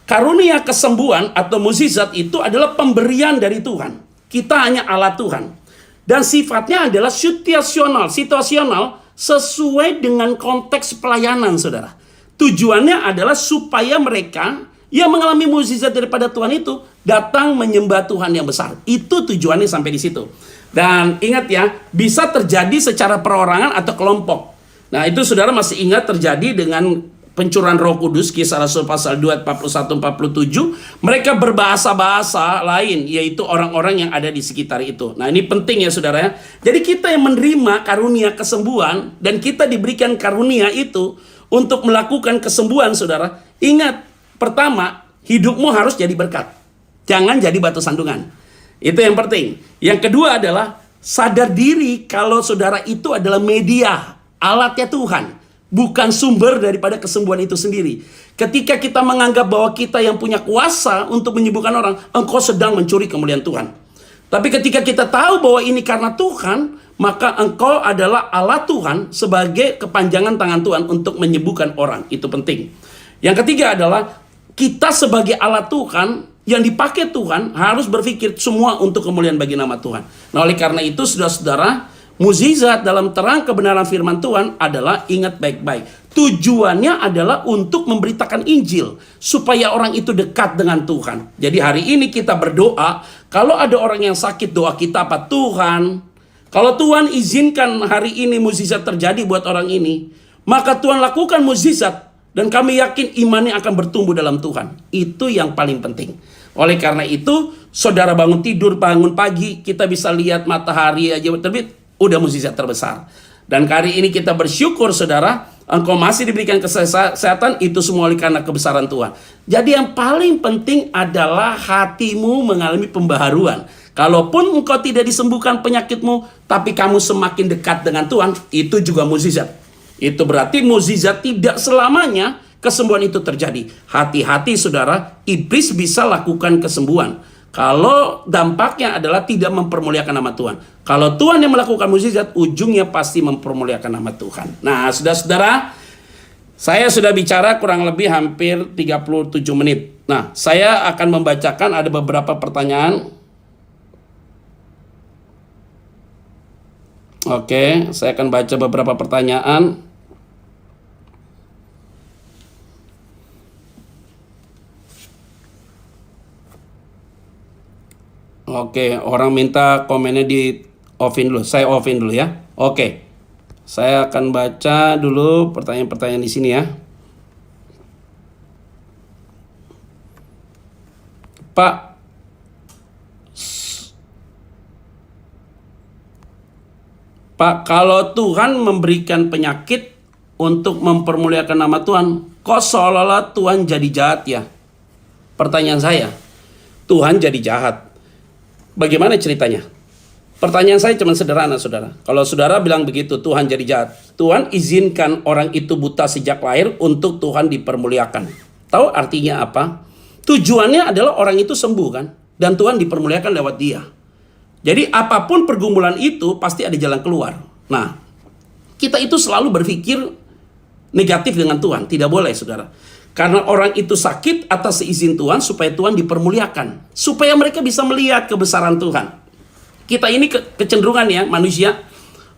Karunia kesembuhan atau mukjizat itu adalah pemberian dari Tuhan. Kita hanya alat Tuhan. Dan sifatnya adalah situasional sesuai dengan konteks pelayanan, saudara. Tujuannya adalah supaya mereka yang mengalami mukjizat daripada Tuhan itu datang menyembah Tuhan yang besar. Itu tujuannya sampai di situ. Dan ingat ya, bisa terjadi secara perorangan atau kelompok. Nah, itu saudara masih ingat terjadi dengan pencurahan Roh Kudus, Kisah Rasul pasal 2 41-47. Mereka berbahasa-bahasa lain, yaitu orang-orang yang ada di sekitar itu. Nah, ini penting ya saudara ya. Jadi kita yang menerima karunia kesembuhan dan kita diberikan karunia itu untuk melakukan kesembuhan, saudara. Ingat, pertama, hidupmu harus jadi berkat. Jangan jadi batu sandungan. Itu yang penting. Yang kedua adalah sadar diri kalau saudara itu adalah media, alatnya Tuhan, bukan sumber daripada kesembuhan itu sendiri. Ketika kita menganggap bahwa kita yang punya kuasa untuk menyembuhkan orang, engkau sedang mencuri kemuliaan Tuhan. Tapi ketika kita tahu bahwa ini karena Tuhan, maka engkau adalah alat Tuhan sebagai kepanjangan tangan Tuhan untuk menyembuhkan orang. Itu penting. Yang ketiga adalah kita sebagai alat Tuhan yang dipakai Tuhan harus berpikir semua untuk kemuliaan bagi nama Tuhan. Nah, oleh karena itu, saudara-saudara, mukjizat dalam terang kebenaran firman Tuhan adalah, ingat baik-baik, tujuannya adalah untuk memberitakan Injil supaya orang itu dekat dengan Tuhan. Jadi hari ini kita berdoa, kalau ada orang yang sakit, doa kita apa? Tuhan, kalau Tuhan izinkan hari ini mukjizat terjadi buat orang ini, maka Tuhan lakukan mukjizat. Dan kami yakin imannya akan bertumbuh dalam Tuhan. Itu yang paling penting. Oleh karena itu, saudara bangun tidur, bangun pagi, kita bisa lihat matahari aja terbit, udah mukjizat terbesar. Dan hari ini kita bersyukur, saudara, engkau masih diberikan kesehatan, itu semua oleh karena kebesaran Tuhan. Jadi yang paling penting adalah hatimu mengalami pembaharuan. Kalaupun engkau tidak disembuhkan penyakitmu, tapi kamu semakin dekat dengan Tuhan, itu juga mukjizat. Itu berarti mukjizat tidak selamanya kesembuhan itu terjadi. Hati-hati saudara, iblis bisa lakukan kesembuhan kalau dampaknya adalah tidak mempermuliakan nama Tuhan. Kalau Tuhan yang melakukan mukjizat, ujungnya pasti mempermuliakan nama Tuhan. Nah, saudara-saudara, saya sudah bicara kurang lebih hampir 37 menit. Nah, saya akan membacakan ada beberapa pertanyaan. Oke, saya akan baca beberapa pertanyaan. Oke, orang minta komennya di offin dulu. Saya offin dulu ya. Oke. Saya akan baca dulu pertanyaan-pertanyaan di sini ya. Pak, kalau Tuhan memberikan penyakit untuk mempermuliakan nama Tuhan, kok seolah-olah Tuhan jadi jahat ya? Pertanyaan saya, Tuhan jadi jahat. Bagaimana ceritanya? Pertanyaan saya cuma sederhana, saudara. Kalau saudara bilang begitu, Tuhan jadi jahat. Tuhan izinkan orang itu buta sejak lahir untuk Tuhan dipermuliakan. Tahu artinya apa? Tujuannya adalah orang itu sembuh kan? Dan Tuhan dipermuliakan lewat dia. Jadi apapun pergumulan itu pasti ada jalan keluar. Nah, kita itu selalu berpikir negatif dengan Tuhan. Tidak boleh, saudara. Karena orang itu sakit atas seizin Tuhan supaya Tuhan dipermuliakan. Supaya mereka bisa melihat kebesaran Tuhan. Kita ini kecenderungan ya manusia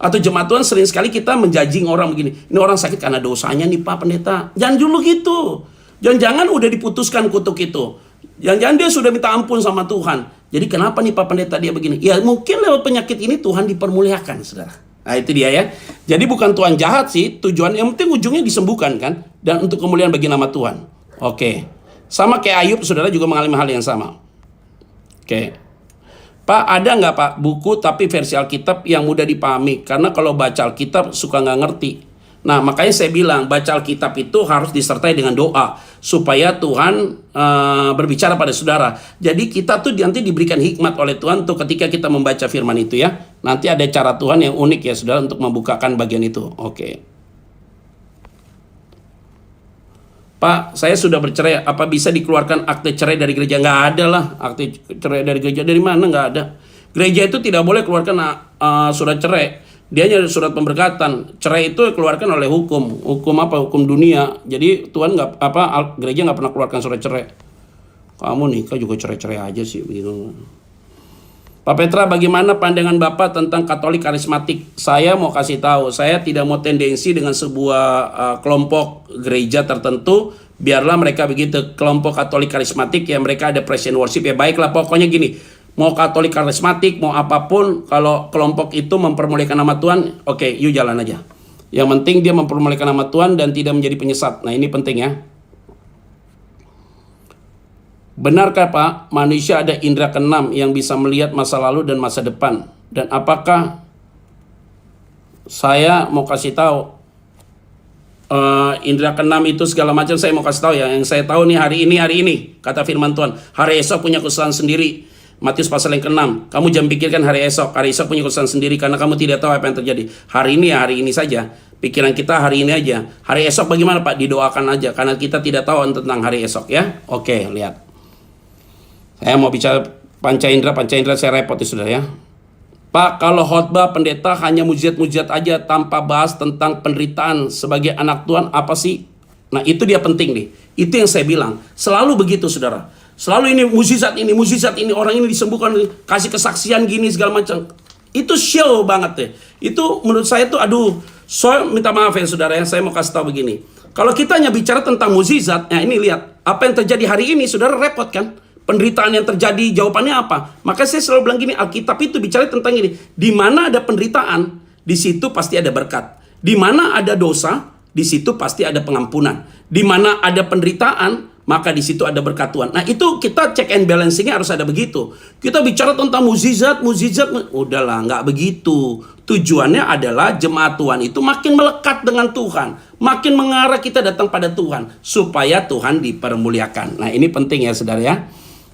atau jemaat Tuhan sering sekali kita menjudging orang begini. Ini orang sakit karena dosanya nih Pak Pendeta. Jangan dulu gitu. Jangan-jangan udah diputuskan kutuk itu. Jangan-jangan dia sudah minta ampun sama Tuhan. Jadi kenapa nih Pak Pendeta dia begini? Ya mungkin lewat penyakit ini Tuhan dipermuliakan, saudara. Nah itu dia ya. Jadi bukan Tuhan jahat sih. Tujuan yang penting ujungnya disembuhkan kan. Dan untuk kemuliaan bagi nama Tuhan. Oke. Sama kayak Ayub, saudara juga mengalami hal yang sama. Oke. Pak, ada nggak Pak buku tapi versi Alkitab yang mudah dipahami? Karena kalau baca Alkitab suka nggak ngerti. Nah makanya saya bilang baca Alkitab itu harus disertai dengan doa. Supaya Tuhan berbicara pada saudara. Jadi kita tuh nanti diberikan hikmat oleh Tuhan tuh ketika kita membaca firman itu ya. Nanti ada cara Tuhan yang unik ya saudara untuk membukakan bagian itu. Oke. Pak, saya sudah bercerai. Apa bisa dikeluarkan akte cerai dari gereja? Nggak ada lah akte cerai dari gereja. Dari mana? Nggak ada. Gereja itu tidak boleh keluarkan surat cerai. Dia hanya surat pemberkatan. Cerai itu keluarkan oleh hukum. Hukum apa? Hukum dunia. Jadi Tuhan gereja nggak pernah keluarkan surat cerai. Kamu nikah juga cerai-cerai aja sih begitu. Pak Petra, bagaimana pandangan Bapak tentang Katolik karismatik? Saya mau kasih tahu, saya tidak mau tendensi dengan sebuah kelompok gereja tertentu. Biarlah mereka begitu. Kelompok Katolik karismatik ya mereka ada praise and worship ya baiklah. Pokoknya gini, mau Katolik karismatik, mau apapun, kalau kelompok itu mempermuliakan nama Tuhan, oke, yuk jalan aja. Yang penting dia mempermuliakan nama Tuhan dan tidak menjadi penyesat. Nah ini penting ya. Benarkah Pak, manusia ada indera keenam yang bisa melihat masa lalu dan masa depan? Dan apakah saya mau kasih tahu indera keenam itu segala macam saya mau kasih tahu ya. Yang saya tahu nih hari ini kata firman Tuhan. Hari esok punya khususan sendiri. Matius pasal yang ke-6. Kamu jangan pikirkan hari esok punya khususan sendiri karena kamu tidak tahu apa yang terjadi. Hari ini saja. Pikiran kita hari ini aja. Hari esok bagaimana Pak? Didoakan aja karena kita tidak tahu tentang hari esok ya. Oke, lihat. Saya mau bicara panca indera saya repot ya saudara ya. Pak, kalau khotbah pendeta hanya mujizat-mujizat aja tanpa bahas tentang penderitaan sebagai anak Tuhan apa sih? Nah itu dia penting nih. Itu yang saya bilang. Selalu begitu saudara. Selalu ini mujizat ini orang ini disembuhkan, kasih kesaksian gini segala macam. Itu show banget deh. Itu menurut saya tuh saya minta maaf ya saudara ya. Saya mau kasih tahu begini. Kalau kita hanya bicara tentang mujizat, nah ini lihat apa yang terjadi hari ini saudara repot kan? Penderitaan yang terjadi, jawabannya apa? Maka saya selalu bilang gini, Alkitab itu bicara tentang ini. Di mana ada penderitaan, di situ pasti ada berkat. Di mana ada dosa, di situ pasti ada pengampunan. Di mana ada penderitaan, maka di situ ada berkat Tuhan. Nah itu kita check and balancingnya harus ada begitu. Kita bicara tentang mukjizat, udahlah nggak begitu. Tujuannya adalah jemaat Tuhan itu makin melekat dengan Tuhan, makin mengarah kita datang pada Tuhan, supaya Tuhan dipermuliakan. Nah ini penting ya saudara ya.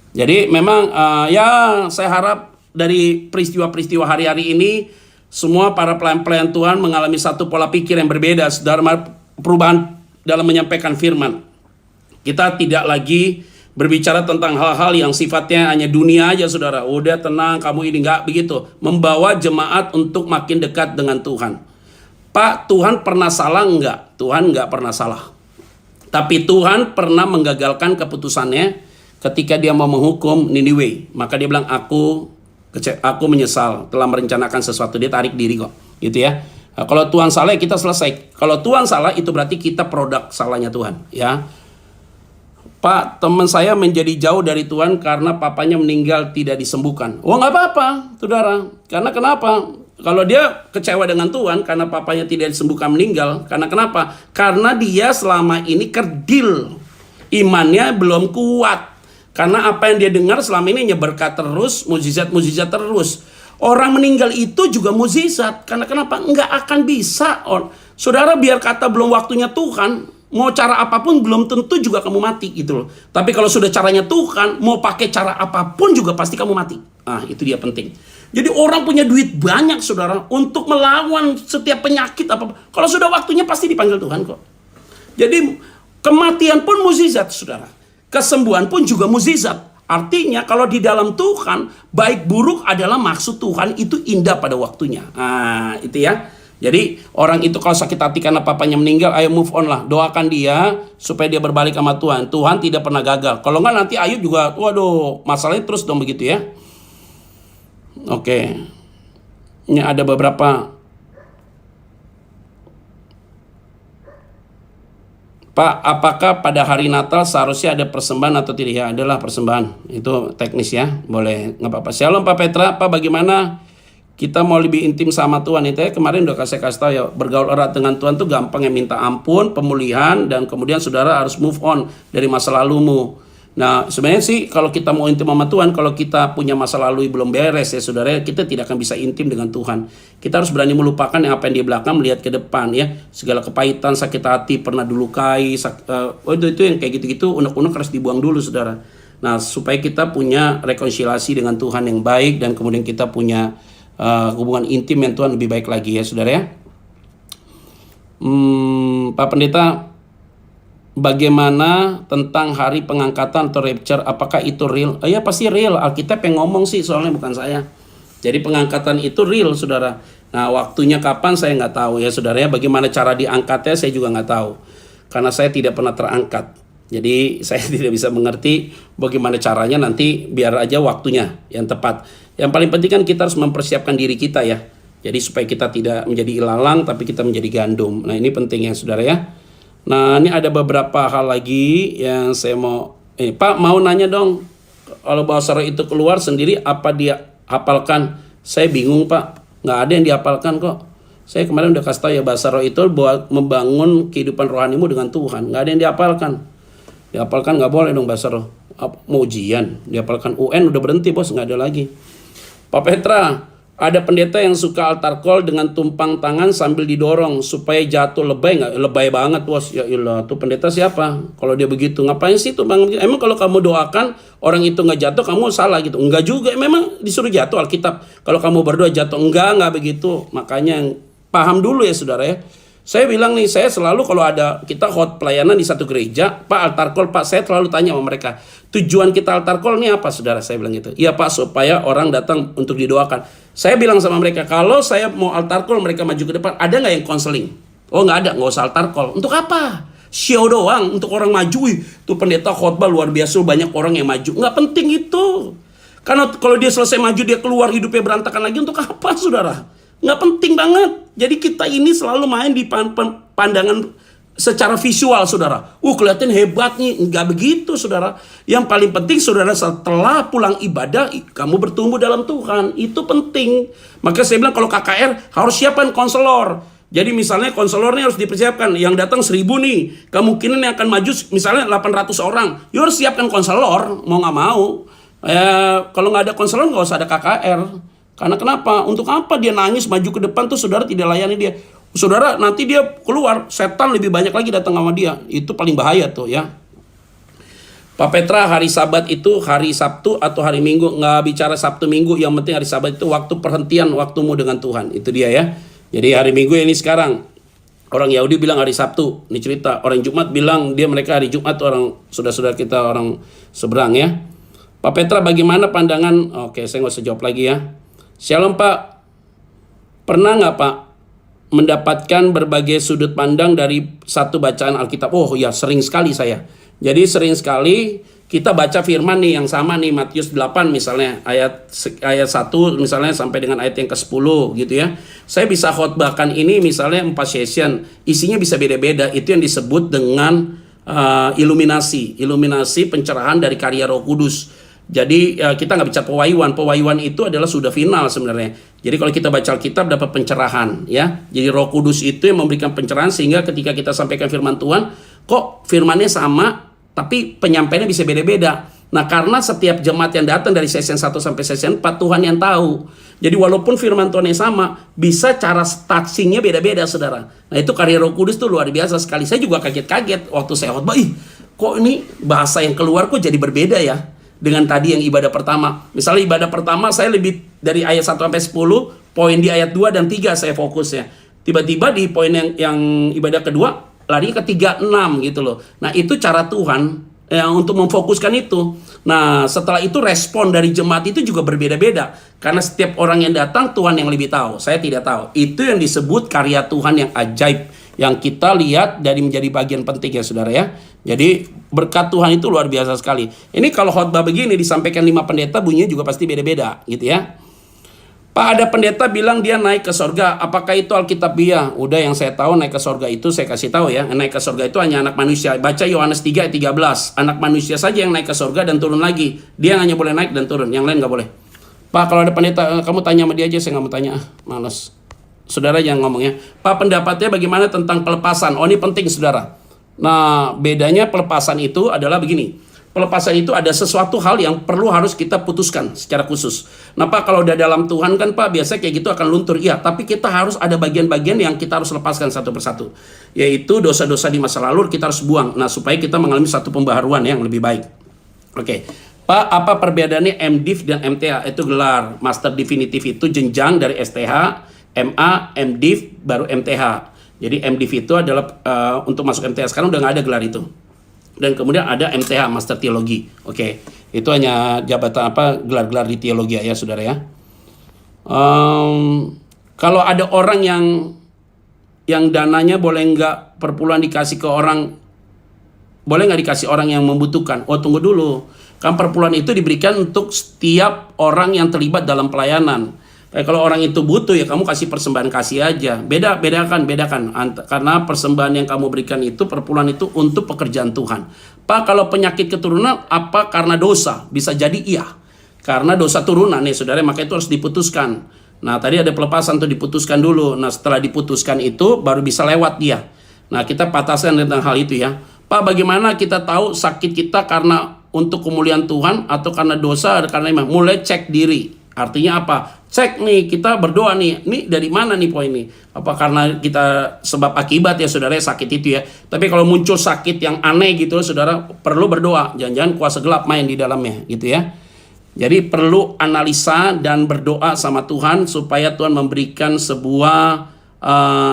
Jadi memang ya saya harap dari peristiwa-peristiwa hari-hari ini, semua para pelayan-pelayan Tuhan mengalami satu pola pikir yang berbeda dalam perubahan dalam menyampaikan firman. Kita tidak lagi berbicara tentang hal-hal yang sifatnya hanya dunia aja, saudara. Udah tenang, kamu ini nggak begitu. Membawa jemaat untuk makin dekat dengan Tuhan. Pak, Tuhan pernah salah? Enggak. Tuhan nggak pernah salah. Tapi Tuhan pernah menggagalkan keputusannya ketika dia mau menghukum Niniwe. Maka dia bilang, aku menyesal telah merencanakan sesuatu. Dia tarik diri kok, gitu ya. Nah, kalau Tuhan salah, kita selesai. Kalau Tuhan salah, itu berarti kita produk salahnya Tuhan, ya. Pak, teman saya menjadi jauh dari Tuhan karena papanya meninggal tidak disembuhkan. Oh, nggak apa-apa, saudara. Karena kenapa? Kalau dia kecewa dengan Tuhan karena papanya tidak disembuhkan meninggal, karena kenapa? Karena dia selama ini kerdil, imannya belum kuat. Karena apa yang dia dengar selama ini hanya berkat terus, mukjizat terus. Orang meninggal itu juga mukjizat. Karena kenapa? Nggak akan bisa. Saudara, biar kata belum waktunya Tuhan, mau cara apapun belum tentu juga kamu mati gitu loh. Tapi kalau sudah caranya Tuhan, mau pakai cara apapun juga pasti kamu mati. Ah, itu dia penting. Jadi orang punya duit banyak, saudara, untuk melawan setiap penyakit apa. Kalau sudah waktunya pasti dipanggil Tuhan kok. Jadi kematian pun mukjizat, saudara. Kesembuhan pun juga mukjizat. Artinya kalau di dalam Tuhan, baik buruk adalah maksud Tuhan, itu indah pada waktunya. Nah, itu ya. Jadi orang itu kalau sakit hati karena papanya meninggal, ayo move on lah. Doakan dia supaya dia berbalik sama Tuhan. Tuhan tidak pernah gagal. Kalau enggak nanti Ayub juga, waduh, masalahnya terus dong begitu ya. Oke. Ini ada beberapa. Pak, apakah pada hari Natal seharusnya ada persembahan atau tidak? Ya, adalah persembahan. Itu teknis ya. Boleh, nggak apa-apa. Shalom Pak Petra. Pak, bagaimana kita mau lebih intim sama Tuhan? Itu ya, kemarin udah kasih tahu ya. Bergaul erat dengan Tuhan tuh gampang ya. Minta ampun, pemulihan, dan kemudian saudara harus move on dari masa lalumu. Nah, sebenarnya sih kalau kita mau intim sama Tuhan, kalau kita punya masa lalu belum beres ya saudara, kita tidak akan bisa intim dengan Tuhan. Kita harus berani melupakan yang apa yang di belakang, melihat ke depan ya. Segala kepahitan, sakit hati, pernah dilukai, itu yang kayak gitu-gitu, unek-unek harus dibuang dulu saudara. Nah, supaya kita punya rekonsiliasi dengan Tuhan yang baik, dan kemudian kita punya hubungan intim yang Tuhan lebih baik lagi ya saudara ya. Pak Pendeta, bagaimana tentang hari pengangkatan atau rapture? Apakah itu real? Ya pasti real. Alkitab yang ngomong sih, soalnya bukan saya. Jadi pengangkatan itu real, saudara. Nah, waktunya kapan saya nggak tahu ya, saudara ya. Bagaimana cara diangkatnya saya juga nggak tahu. Karena saya tidak pernah terangkat. Jadi saya tidak bisa mengerti bagaimana caranya, nanti biar aja waktunya yang tepat. Yang paling penting kan kita harus mempersiapkan diri kita ya. Jadi supaya kita tidak menjadi ilalang, tapi kita menjadi gandum. Nah, ini penting ya, saudara ya. Nah, ini ada beberapa hal lagi yang saya mau Pak mau nanya dong, kalau bahasa roh itu keluar sendiri, apa dia hafalkan? Saya bingung Pak, nggak ada yang dihafalkan kok. Saya kemarin udah kasih tahu ya, bahasa roh itu buat membangun kehidupan rohanimu dengan Tuhan. Nggak ada yang dihafalkan. Dihafalkan nggak boleh dong bahasa roh. Mau ujian, dihafalkan UN udah berhenti bos, nggak ada lagi. Pak Petra, ada pendeta yang suka altar call dengan tumpang tangan sambil didorong supaya jatuh. Lebay nggak? Lebay banget bos. Ya ilah, tuh pendeta siapa? Kalau dia begitu, ngapain sih tuh bang? Emang kalau kamu doakan orang itu nggak jatuh, kamu salah gitu? Enggak juga. Memang disuruh jatuh Alkitab. Kalau kamu berdoa jatuh, enggak begitu. Makanya paham dulu ya saudara ya. Saya bilang nih, saya selalu kalau ada kita hot pelayanan di satu gereja, Pak altar call Pak, saya selalu tanya sama mereka, tujuan kita altar call ini apa saudara? Saya bilang gitu. Iya Pak, supaya orang datang untuk didoakan. Saya bilang sama mereka, kalau saya mau altar call mereka maju ke depan, ada nggak yang konseling? Oh nggak ada, nggak usah altar call. Untuk apa? Show doang, untuk orang maju. Tuh pendeta khotbah luar biasa, banyak orang yang maju. Nggak penting itu. Karena kalau dia selesai maju, dia keluar hidupnya berantakan lagi, untuk apa saudara? Nggak penting banget. Jadi kita ini selalu main di pandangan secara visual saudara. Kelihatan hebat nih. Nggak begitu saudara. Yang paling penting saudara, setelah pulang ibadah kamu bertumbuh dalam Tuhan. Itu penting. Maka saya bilang kalau KKR harus siapkan konselor. Jadi misalnya konselornya harus dipersiapkan. Yang datang 1000 nih, kemungkinan yang akan maju misalnya 800 orang. Ya harus siapkan konselor, mau nggak mau. Kalau nggak ada konselor nggak usah ada KKR. Karena kenapa? Untuk apa dia nangis maju ke depan tuh saudara tidak layani dia. Saudara nanti dia keluar, setan lebih banyak lagi datang sama dia. Itu paling bahaya tuh ya. Pak Petra, hari Sabat itu hari Sabtu atau hari Minggu? Nggak bicara Sabtu Minggu, yang penting hari Sabat itu waktu perhentian waktumu dengan Tuhan. Itu dia ya. Jadi hari Minggu ini sekarang. Orang Yahudi bilang hari Sabtu. Ini cerita. Orang Jumat bilang mereka hari Jumat. Orang saudara-saudara kita orang seberang ya. Pak Petra, bagaimana pandangan? Oke, saya nggak usah jawab lagi ya. Shalom Pak. Pernah nggak Pak mendapatkan berbagai sudut pandang dari satu bacaan Alkitab? Oh ya, sering sekali saya. Jadi sering sekali kita baca firman nih yang sama nih, Matius 8 misalnya, ayat 1 misalnya sampai dengan ayat yang ke-10 gitu ya. Saya bisa khotbahkan ini misalnya 4 session, isinya bisa beda-beda. Itu yang disebut dengan iluminasi pencerahan dari karya Roh Kudus. Jadi kita nggak bicara pewahyuan itu adalah sudah final sebenarnya. Jadi kalau kita baca Alkitab dapat pencerahan ya. Jadi Roh Kudus itu yang memberikan pencerahan, sehingga ketika kita sampaikan firman Tuhan, kok firmannya sama tapi penyampaiannya bisa beda-beda. Nah, karena setiap jemaat yang datang dari session 1 sampai session 4, Tuhan yang tahu. Jadi walaupun firman Tuhan yang sama, bisa cara touchingnya beda-beda, saudara. Nah, itu karya Roh Kudus tuh luar biasa sekali. Saya juga kaget-kaget waktu saya khotbah, kok ini bahasa yang keluar kok jadi berbeda ya dengan tadi yang ibadah pertama. Misalnya ibadah pertama saya lebih dari ayat 1 sampai 10, poin di ayat 2 dan 3 saya fokusnya. Tiba-tiba di poin yang ibadah kedua lari ke 3, 6 gitu loh. Nah, itu cara Tuhan untuk memfokuskan itu. Nah, setelah itu respon dari jemaat itu juga berbeda-beda. Karena setiap orang yang datang, Tuhan yang lebih tahu. Saya tidak tahu. Itu yang disebut karya Tuhan yang ajaib, yang kita lihat dari menjadi bagian penting ya saudara ya. Jadi berkat Tuhan itu luar biasa sekali. Ini kalau khotbah begini disampaikan 5 pendeta, bunyinya juga pasti beda-beda gitu ya. Pak, ada pendeta bilang dia naik ke sorga. Apakah itu Alkitabiah? Udah, yang saya tahu naik ke sorga itu saya kasih tahu ya. Naik ke sorga itu hanya anak manusia. Baca Yohanes 3 ayat 13. Anak manusia saja yang naik ke sorga dan turun lagi. Dia hanya boleh naik dan turun. Yang lain nggak boleh. Pak, kalau ada pendeta, kamu tanya sama dia aja. Saya nggak mau tanya. Males. Saudara jangan ngomongnya. Pak, pendapatnya bagaimana tentang pelepasan? Oh, ini penting saudara. Nah, bedanya pelepasan itu adalah begini. Pelepasan itu ada sesuatu hal yang perlu harus kita putuskan secara khusus. Nah Pak, kalau udah dalam Tuhan kan Pak, biasanya kayak gitu akan luntur. Iya, tapi kita harus ada bagian-bagian yang kita harus lepaskan satu persatu. Yaitu dosa-dosa di masa lalu kita harus buang. Nah, supaya kita mengalami satu pembaharuan yang lebih baik. Oke. Pak, apa perbedaannya MDiv dan MTH? Itu gelar. Master Definitif itu jenjang dari STH, MA, MDiv, baru MTH. Jadi MDiv itu adalah untuk masuk MTH. Sekarang udah nggak ada gelar itu. Dan kemudian ada MTH, Master Teologi. Oke, itu hanya jabatan gelar-gelar di teologi ya, saudara ya. Kalau ada orang yang dananya boleh nggak perpuluhan dikasih ke orang, boleh nggak dikasih orang yang membutuhkan? Oh, tunggu dulu. Kan perpuluhan itu diberikan untuk setiap orang yang terlibat dalam pelayanan. Kalau orang itu butuh ya kamu kasih persembahan, kasih aja. Bedakan. Karena persembahan yang kamu berikan itu, perpuluhan itu untuk pekerjaan Tuhan. Pak, kalau penyakit keturunan apa karena dosa? Bisa jadi iya. Karena dosa turunan nih saudara, maka itu harus diputuskan. Nah, tadi ada pelepasan tuh, diputuskan dulu. Nah, setelah diputuskan itu baru bisa lewat dia. Nah, kita patahkan tentang hal itu ya. Pak, bagaimana kita tahu sakit kita karena untuk kemuliaan Tuhan atau karena dosa atau karena iman? Mulai cek diri. Artinya apa? Cek nih, kita berdoa nih. Ini dari mana nih poin ini? Apa karena kita sebab akibat ya saudara sakit itu ya. Tapi kalau muncul sakit yang aneh gitu saudara, perlu berdoa. Jangan-jangan kuasa gelap main di dalamnya gitu ya. Jadi perlu analisa dan berdoa sama Tuhan supaya Tuhan memberikan sebuah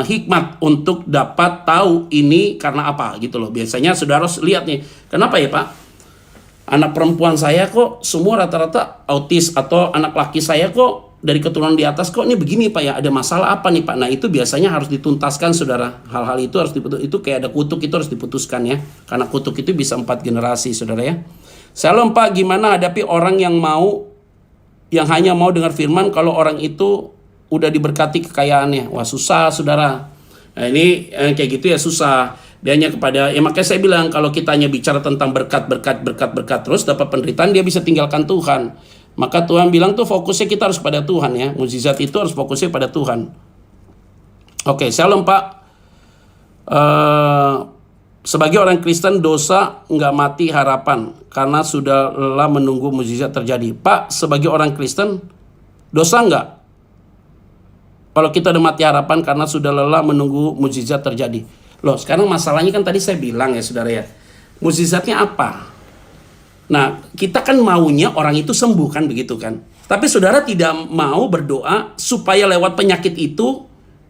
hikmat untuk dapat tahu ini karena apa gitu loh. Biasanya saudara harus lihat nih. Kenapa ya Pak? Anak perempuan saya kok semua rata-rata autis, atau anak laki saya kok dari keturunan di atas kok ini begini Pak ya, ada masalah apa nih Pak? Nah, itu biasanya harus dituntaskan saudara. Hal-hal itu harus diputus. Itu kayak ada kutuk, itu harus diputuskan ya. Karena kutuk itu bisa 4 generasi saudara ya. Shalom Pak, gimana hadapi orang yang hanya mau dengar firman kalau orang itu udah diberkati kekayaannya? Wah, susah saudara. Nah, ini kayak gitu ya susah. Dia hanya kepada, ya makanya saya bilang kalau kita hanya bicara tentang berkat terus dapat penderitaan, dia bisa tinggalkan Tuhan. Maka Tuhan bilang tuh fokusnya kita harus pada Tuhan ya. Mukjizat itu harus fokusnya pada Tuhan. Oke, shalom Pak. Sebagai orang Kristen, dosa nggak mati harapan karena sudah lelah menunggu mukjizat terjadi. Pak, sebagai orang Kristen, dosa nggak? Kalau kita udah mati harapan karena sudah lelah menunggu mukjizat terjadi. Loh, sekarang masalahnya kan tadi saya bilang ya saudara ya, mukjizatnya apa? Nah, kita kan maunya orang itu sembuh kan, begitu kan. Tapi saudara tidak mau berdoa supaya lewat penyakit itu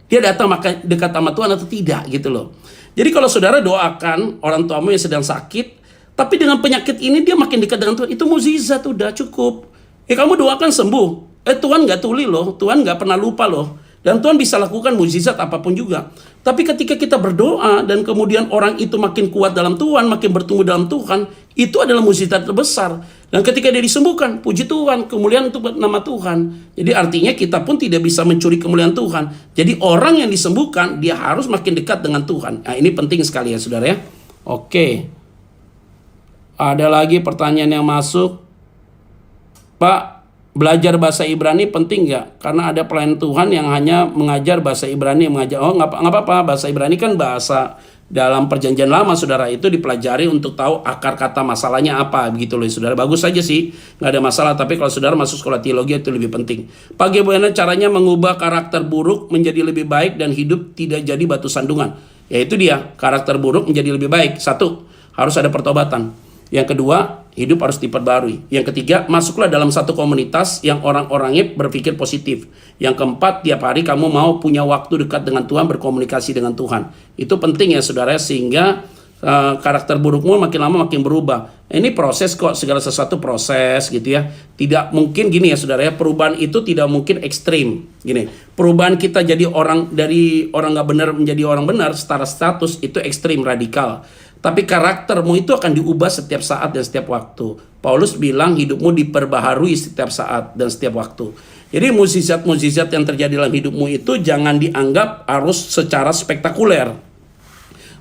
dia datang dekat sama Tuhan atau tidak gitu loh. Jadi kalau saudara doakan orang tuamu yang sedang sakit, tapi dengan penyakit ini dia makin dekat dengan Tuhan, itu mukjizat, udah cukup. Kamu doakan sembuh. Tuhan nggak tuli loh, Tuhan nggak pernah lupa loh. Dan Tuhan bisa lakukan mukjizat apapun juga. Tapi ketika kita berdoa dan kemudian orang itu makin kuat dalam Tuhan, makin bertumbuh dalam Tuhan, itu adalah mukjizat terbesar. Dan ketika dia disembuhkan, puji Tuhan, kemuliaan untuk nama Tuhan. Jadi artinya kita pun tidak bisa mencuri kemuliaan Tuhan. Jadi orang yang disembuhkan, dia harus makin dekat dengan Tuhan. Nah, ini penting sekali ya saudara ya. Oke. Ada lagi pertanyaan yang masuk. Pak, belajar bahasa Ibrani penting nggak? Karena ada pelayan Tuhan yang hanya mengajar bahasa Ibrani, oh nggak apa-apa, bahasa Ibrani kan bahasa dalam perjanjian lama saudara, itu dipelajari untuk tahu akar kata masalahnya apa, begitu loh saudara. Bagus saja sih, nggak ada masalah. Tapi kalau saudara masuk sekolah teologi itu lebih penting. Bagaimana caranya mengubah karakter buruk menjadi lebih baik dan hidup tidak jadi batu sandungan? Yaitu dia, karakter buruk menjadi lebih baik. Satu, harus ada pertobatan. Yang kedua, hidup harus diperbarui. Yang ketiga, masuklah dalam satu komunitas yang orang-orangnya berpikir positif. Yang keempat, tiap hari kamu mau punya waktu dekat dengan Tuhan, berkomunikasi dengan Tuhan. Itu penting ya saudara, sehingga karakter burukmu makin lama makin berubah. Ini proses kok, segala sesuatu proses gitu ya. Tidak mungkin gini ya saudara ya, perubahan itu tidak mungkin ekstrim. Gini, perubahan kita jadi dari orang nggak benar menjadi orang benar secara status itu ekstrim, radikal. Tapi karaktermu itu akan diubah setiap saat dan setiap waktu. Paulus bilang hidupmu diperbaharui setiap saat dan setiap waktu. Jadi mukjizat-mukjizat yang terjadi dalam hidupmu itu jangan dianggap harus secara spektakuler.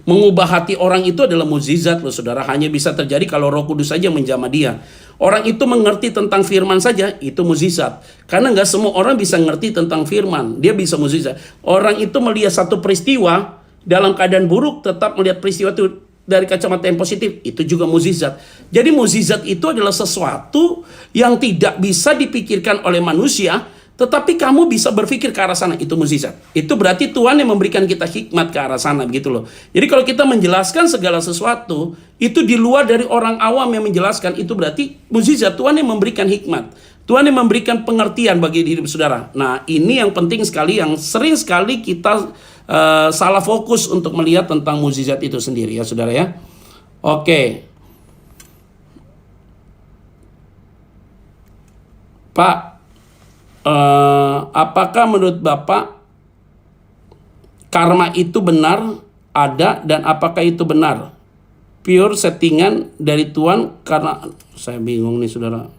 Mengubah hati orang itu adalah mukjizat loh saudara. Hanya bisa terjadi kalau Roh Kudus saja menjamah dia. Orang itu mengerti tentang firman saja, itu mukjizat. Karena nggak semua orang bisa ngerti tentang firman. Dia bisa mukjizat. Orang itu melihat satu peristiwa dalam keadaan buruk, tetap melihat peristiwa itu dari kacamata yang positif, itu juga mukjizat. Jadi mukjizat itu adalah sesuatu yang tidak bisa dipikirkan oleh manusia, tetapi kamu bisa berpikir ke arah sana, itu mukjizat. Itu berarti Tuhan yang memberikan kita hikmat ke arah sana, begitu loh. Jadi kalau kita menjelaskan segala sesuatu, itu di luar dari orang awam yang menjelaskan, itu berarti mukjizat. Tuhan yang memberikan hikmat. Tuhan yang memberikan pengertian bagi hidup saudara. Nah, ini yang penting sekali, yang sering sekali kita salah fokus untuk melihat tentang mukjizat itu sendiri ya saudara ya. Oke. Pak, apakah menurut Bapak karma itu benar ada, dan apakah itu benar pure settingan dari Tuhan? Karena saya bingung nih saudara.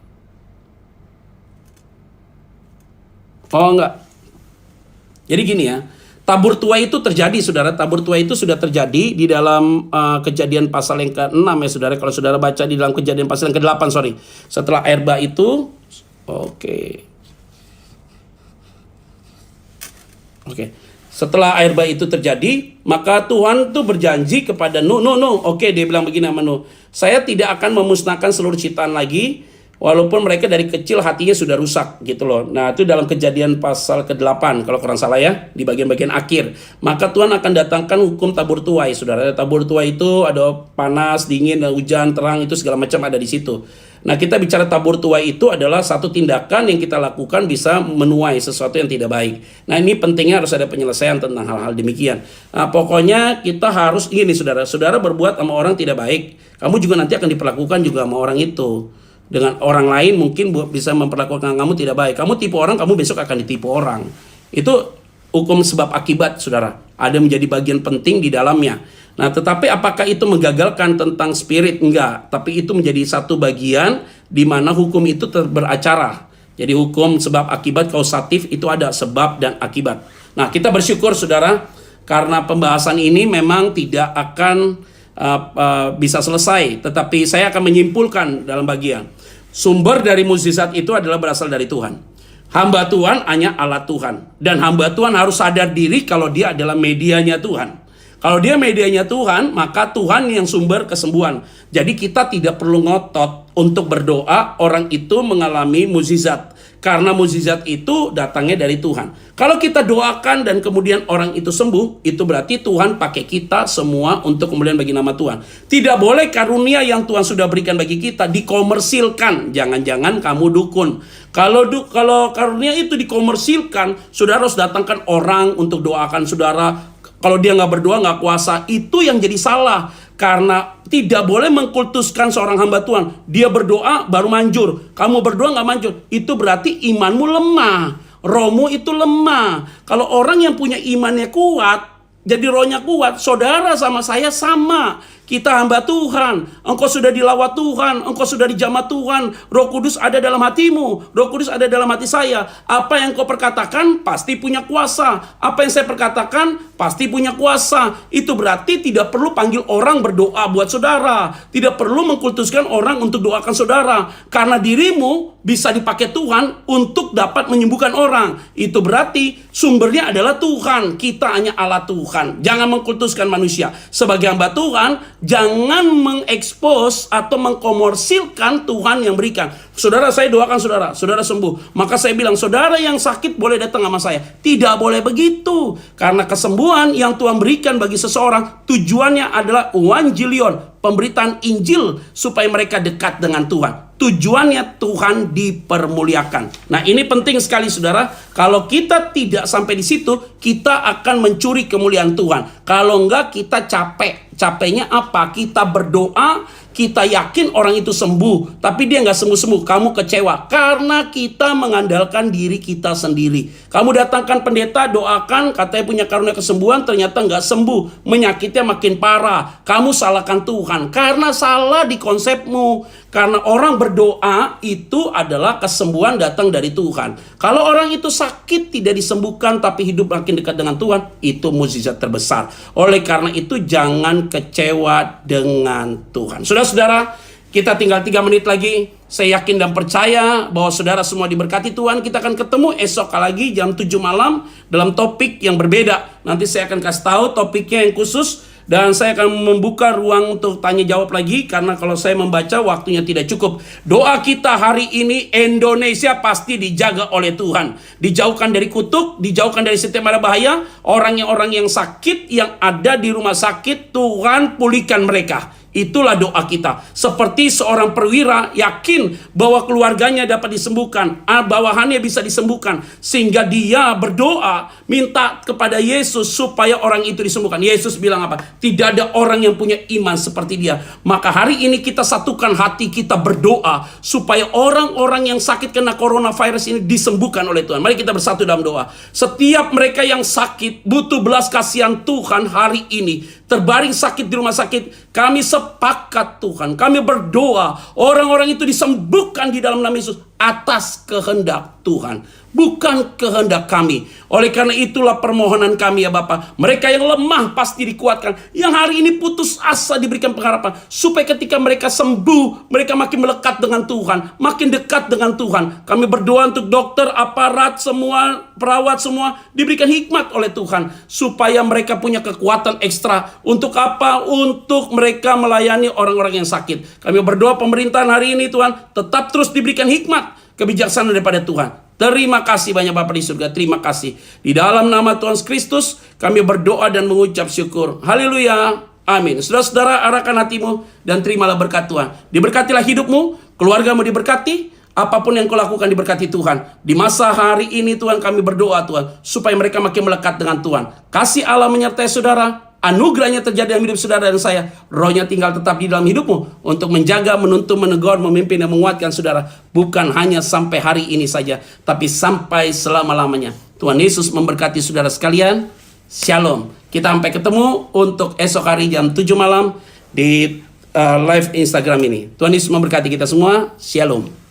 Oh enggak. Jadi gini ya, tabur tuai itu terjadi saudara. Tabur tuai itu sudah terjadi di dalam Kejadian pasal yang ke-6 ya saudara. Kalau saudara baca di dalam Kejadian pasal yang ke-8 setelah air bah itu, oke. Setelah air bah itu terjadi, maka Tuhan tuh berjanji kepada Nuh. Oke, dia bilang begini sama Nuh, saya tidak akan memusnahkan seluruh ciptaan lagi, walaupun mereka dari kecil hatinya sudah rusak gitu loh. Nah itu dalam Kejadian pasal ke-8 kalau kurang salah ya, di bagian-bagian akhir. Maka Tuhan akan datangkan hukum tabur tuai saudara. Tabur tuai itu ada panas, dingin, hujan, terang, itu segala macam ada di situ. Nah kita bicara tabur tuai itu adalah satu tindakan yang kita lakukan bisa menuai sesuatu yang tidak baik. Nah ini pentingnya harus ada penyelesaian tentang hal-hal demikian. Nah pokoknya kita harus ini saudara. Saudara berbuat sama orang tidak baik, kamu juga nanti akan diperlakukan juga sama orang itu. Dengan orang lain mungkin bisa memperlakukan kamu tidak baik. Kamu tipu orang, kamu besok akan ditipu orang. Itu hukum sebab akibat saudara. Ada menjadi bagian penting di dalamnya. Nah tetapi apakah itu menggagalkan tentang spirit? Enggak. Tapi itu menjadi satu bagian di mana hukum itu beracara. Jadi hukum sebab akibat kausatif itu ada sebab dan akibat. Nah kita bersyukur saudara, karena pembahasan ini memang tidak akan bisa selesai, tetapi saya akan menyimpulkan dalam bagian sumber dari mukjizat itu adalah berasal dari Tuhan. Hamba Tuhan hanya alat Tuhan, dan hamba Tuhan harus sadar diri kalau dia adalah medianya Tuhan. Kalau dia medianya Tuhan, maka Tuhan yang sumber kesembuhan. Jadi kita tidak perlu ngotot untuk berdoa orang itu mengalami mukjizat. Karena mukjizat itu datangnya dari Tuhan. Kalau kita doakan dan kemudian orang itu sembuh, itu berarti Tuhan pakai kita semua untuk kemudian bagi nama Tuhan. Tidak boleh karunia yang Tuhan sudah berikan bagi kita dikomersilkan. Jangan-jangan kamu dukun. Kalau karunia itu dikomersilkan, saudara harus datangkan orang untuk doakan saudara. Kalau dia nggak berdoa, nggak kuasa, itu yang jadi salah. Karena tidak boleh mengkultuskan seorang hamba Tuhan. Dia berdoa baru manjur. Kamu berdoa nggak manjur. Itu berarti imanmu lemah. Rohmu itu lemah. Kalau orang yang punya imannya kuat, jadi rohnya kuat, saudara sama saya sama. Kita hamba Tuhan. Engkau sudah dilawat Tuhan. Engkau sudah dijamah Tuhan. Roh Kudus ada dalam hatimu. Roh Kudus ada dalam hati saya. Apa yang kau perkatakan pasti punya kuasa. Apa yang saya perkatakan pasti punya kuasa. Itu berarti tidak perlu panggil orang berdoa buat saudara. Tidak perlu mengkultuskan orang untuk doakan saudara. Karena dirimu bisa dipakai Tuhan untuk dapat menyembuhkan orang. Itu berarti sumbernya adalah Tuhan. Kita hanya Allah Tuhan. Jangan mengkultuskan manusia. Sebagai hamba Tuhan, jangan mengekspos atau mengkomersilkan Tuhan yang berikan. Saudara, saya doakan saudara sembuh. Maka saya bilang, saudara yang sakit boleh datang sama saya. Tidak boleh begitu. Karena kesembuhan yang Tuhan berikan bagi seseorang, tujuannya adalah Evangelion, pemberitaan Injil, supaya mereka dekat dengan Tuhan. Tujuannya Tuhan dipermuliakan. Nah, ini penting sekali saudara. Kalau kita tidak sampai di situ, kita akan mencuri kemuliaan Tuhan. Kalau enggak, kita capek. Capeknya apa? Kita berdoa, kita yakin orang itu sembuh, tapi dia nggak sembuh-sembuh. Kamu kecewa karena kita mengandalkan diri kita sendiri. Kamu datangkan pendeta, doakan, katanya punya karunia kesembuhan, ternyata nggak sembuh, menyakitnya makin parah. Kamu salahkan Tuhan karena salah di konsepmu. Karena orang berdoa itu adalah kesembuhan datang dari Tuhan. Kalau orang itu sakit tidak disembuhkan tapi hidup makin dekat dengan Tuhan, itu mukjizat terbesar. Oleh karena itu jangan kecewa dengan Tuhan. Saudara-saudara, kita tinggal 3 menit lagi. Saya yakin dan percaya bahwa saudara semua diberkati Tuhan. Kita akan ketemu esok lagi jam 7 malam dalam topik yang berbeda. Nanti saya akan kasih tahu topiknya yang khusus. Dan saya akan membuka ruang untuk tanya jawab lagi. Karena kalau saya membaca waktunya tidak cukup. Doa kita hari ini, Indonesia pasti dijaga oleh Tuhan. Dijauhkan dari kutuk, dijauhkan dari setiap mara bahaya. Orang yang sakit yang ada di rumah sakit, Tuhan pulihkan mereka. Itulah doa kita. Seperti seorang perwira yakin bahwa keluarganya dapat disembuhkan, bawahannya bisa disembuhkan, sehingga dia berdoa minta kepada Yesus supaya orang itu disembuhkan. Yesus bilang apa? Tidak ada orang yang punya iman seperti dia. Maka hari ini kita satukan hati kita berdoa supaya orang-orang yang sakit kena coronavirus ini disembuhkan oleh Tuhan. Mari kita bersatu dalam doa. Setiap mereka yang sakit butuh belas kasihan Tuhan hari ini, terbaring sakit di rumah sakit, kami sepakat Tuhan, kami berdoa orang-orang itu disembuhkan di dalam nama Yesus atas kehendak Tuhan, bukan kehendak kami. Oleh karena itulah permohonan kami ya Bapa, mereka yang lemah pasti dikuatkan, yang hari ini putus asa diberikan pengharapan, supaya ketika mereka sembuh, mereka makin melekat dengan Tuhan, makin dekat dengan Tuhan. Kami berdoa untuk dokter, aparat semua, perawat semua, diberikan hikmat oleh Tuhan, supaya mereka punya kekuatan ekstra. Untuk apa? Untuk mereka melayani orang-orang yang sakit. Kami berdoa pemerintahan hari ini Tuhan, tetap terus diberikan hikmat, kebijaksanaan daripada Tuhan. Terima kasih banyak Bapa di surga. Terima kasih. Di dalam nama Tuhan Kristus kami berdoa dan mengucap syukur. Haleluya. Amin. Saudara-saudara, arahkan hatimu dan terimalah berkat Tuhan. Diberkatilah hidupmu, keluargamu diberkati. Apapun yang kau lakukan diberkati Tuhan. Di masa hari ini Tuhan kami berdoa Tuhan, supaya mereka makin melekat dengan Tuhan. Kasih Allah menyertai saudara. Anugerahnya terjadi dalam hidup saudara dan saya. Rohnya tinggal tetap di dalam hidupmu untuk menjaga, menuntun, menegur, memimpin dan menguatkan saudara. Bukan hanya sampai hari ini saja, tapi sampai selama-lamanya. Tuhan Yesus memberkati saudara sekalian. Shalom. Kita sampai ketemu untuk esok hari jam 7 malam di live Instagram ini. Tuhan Yesus memberkati kita semua. Shalom.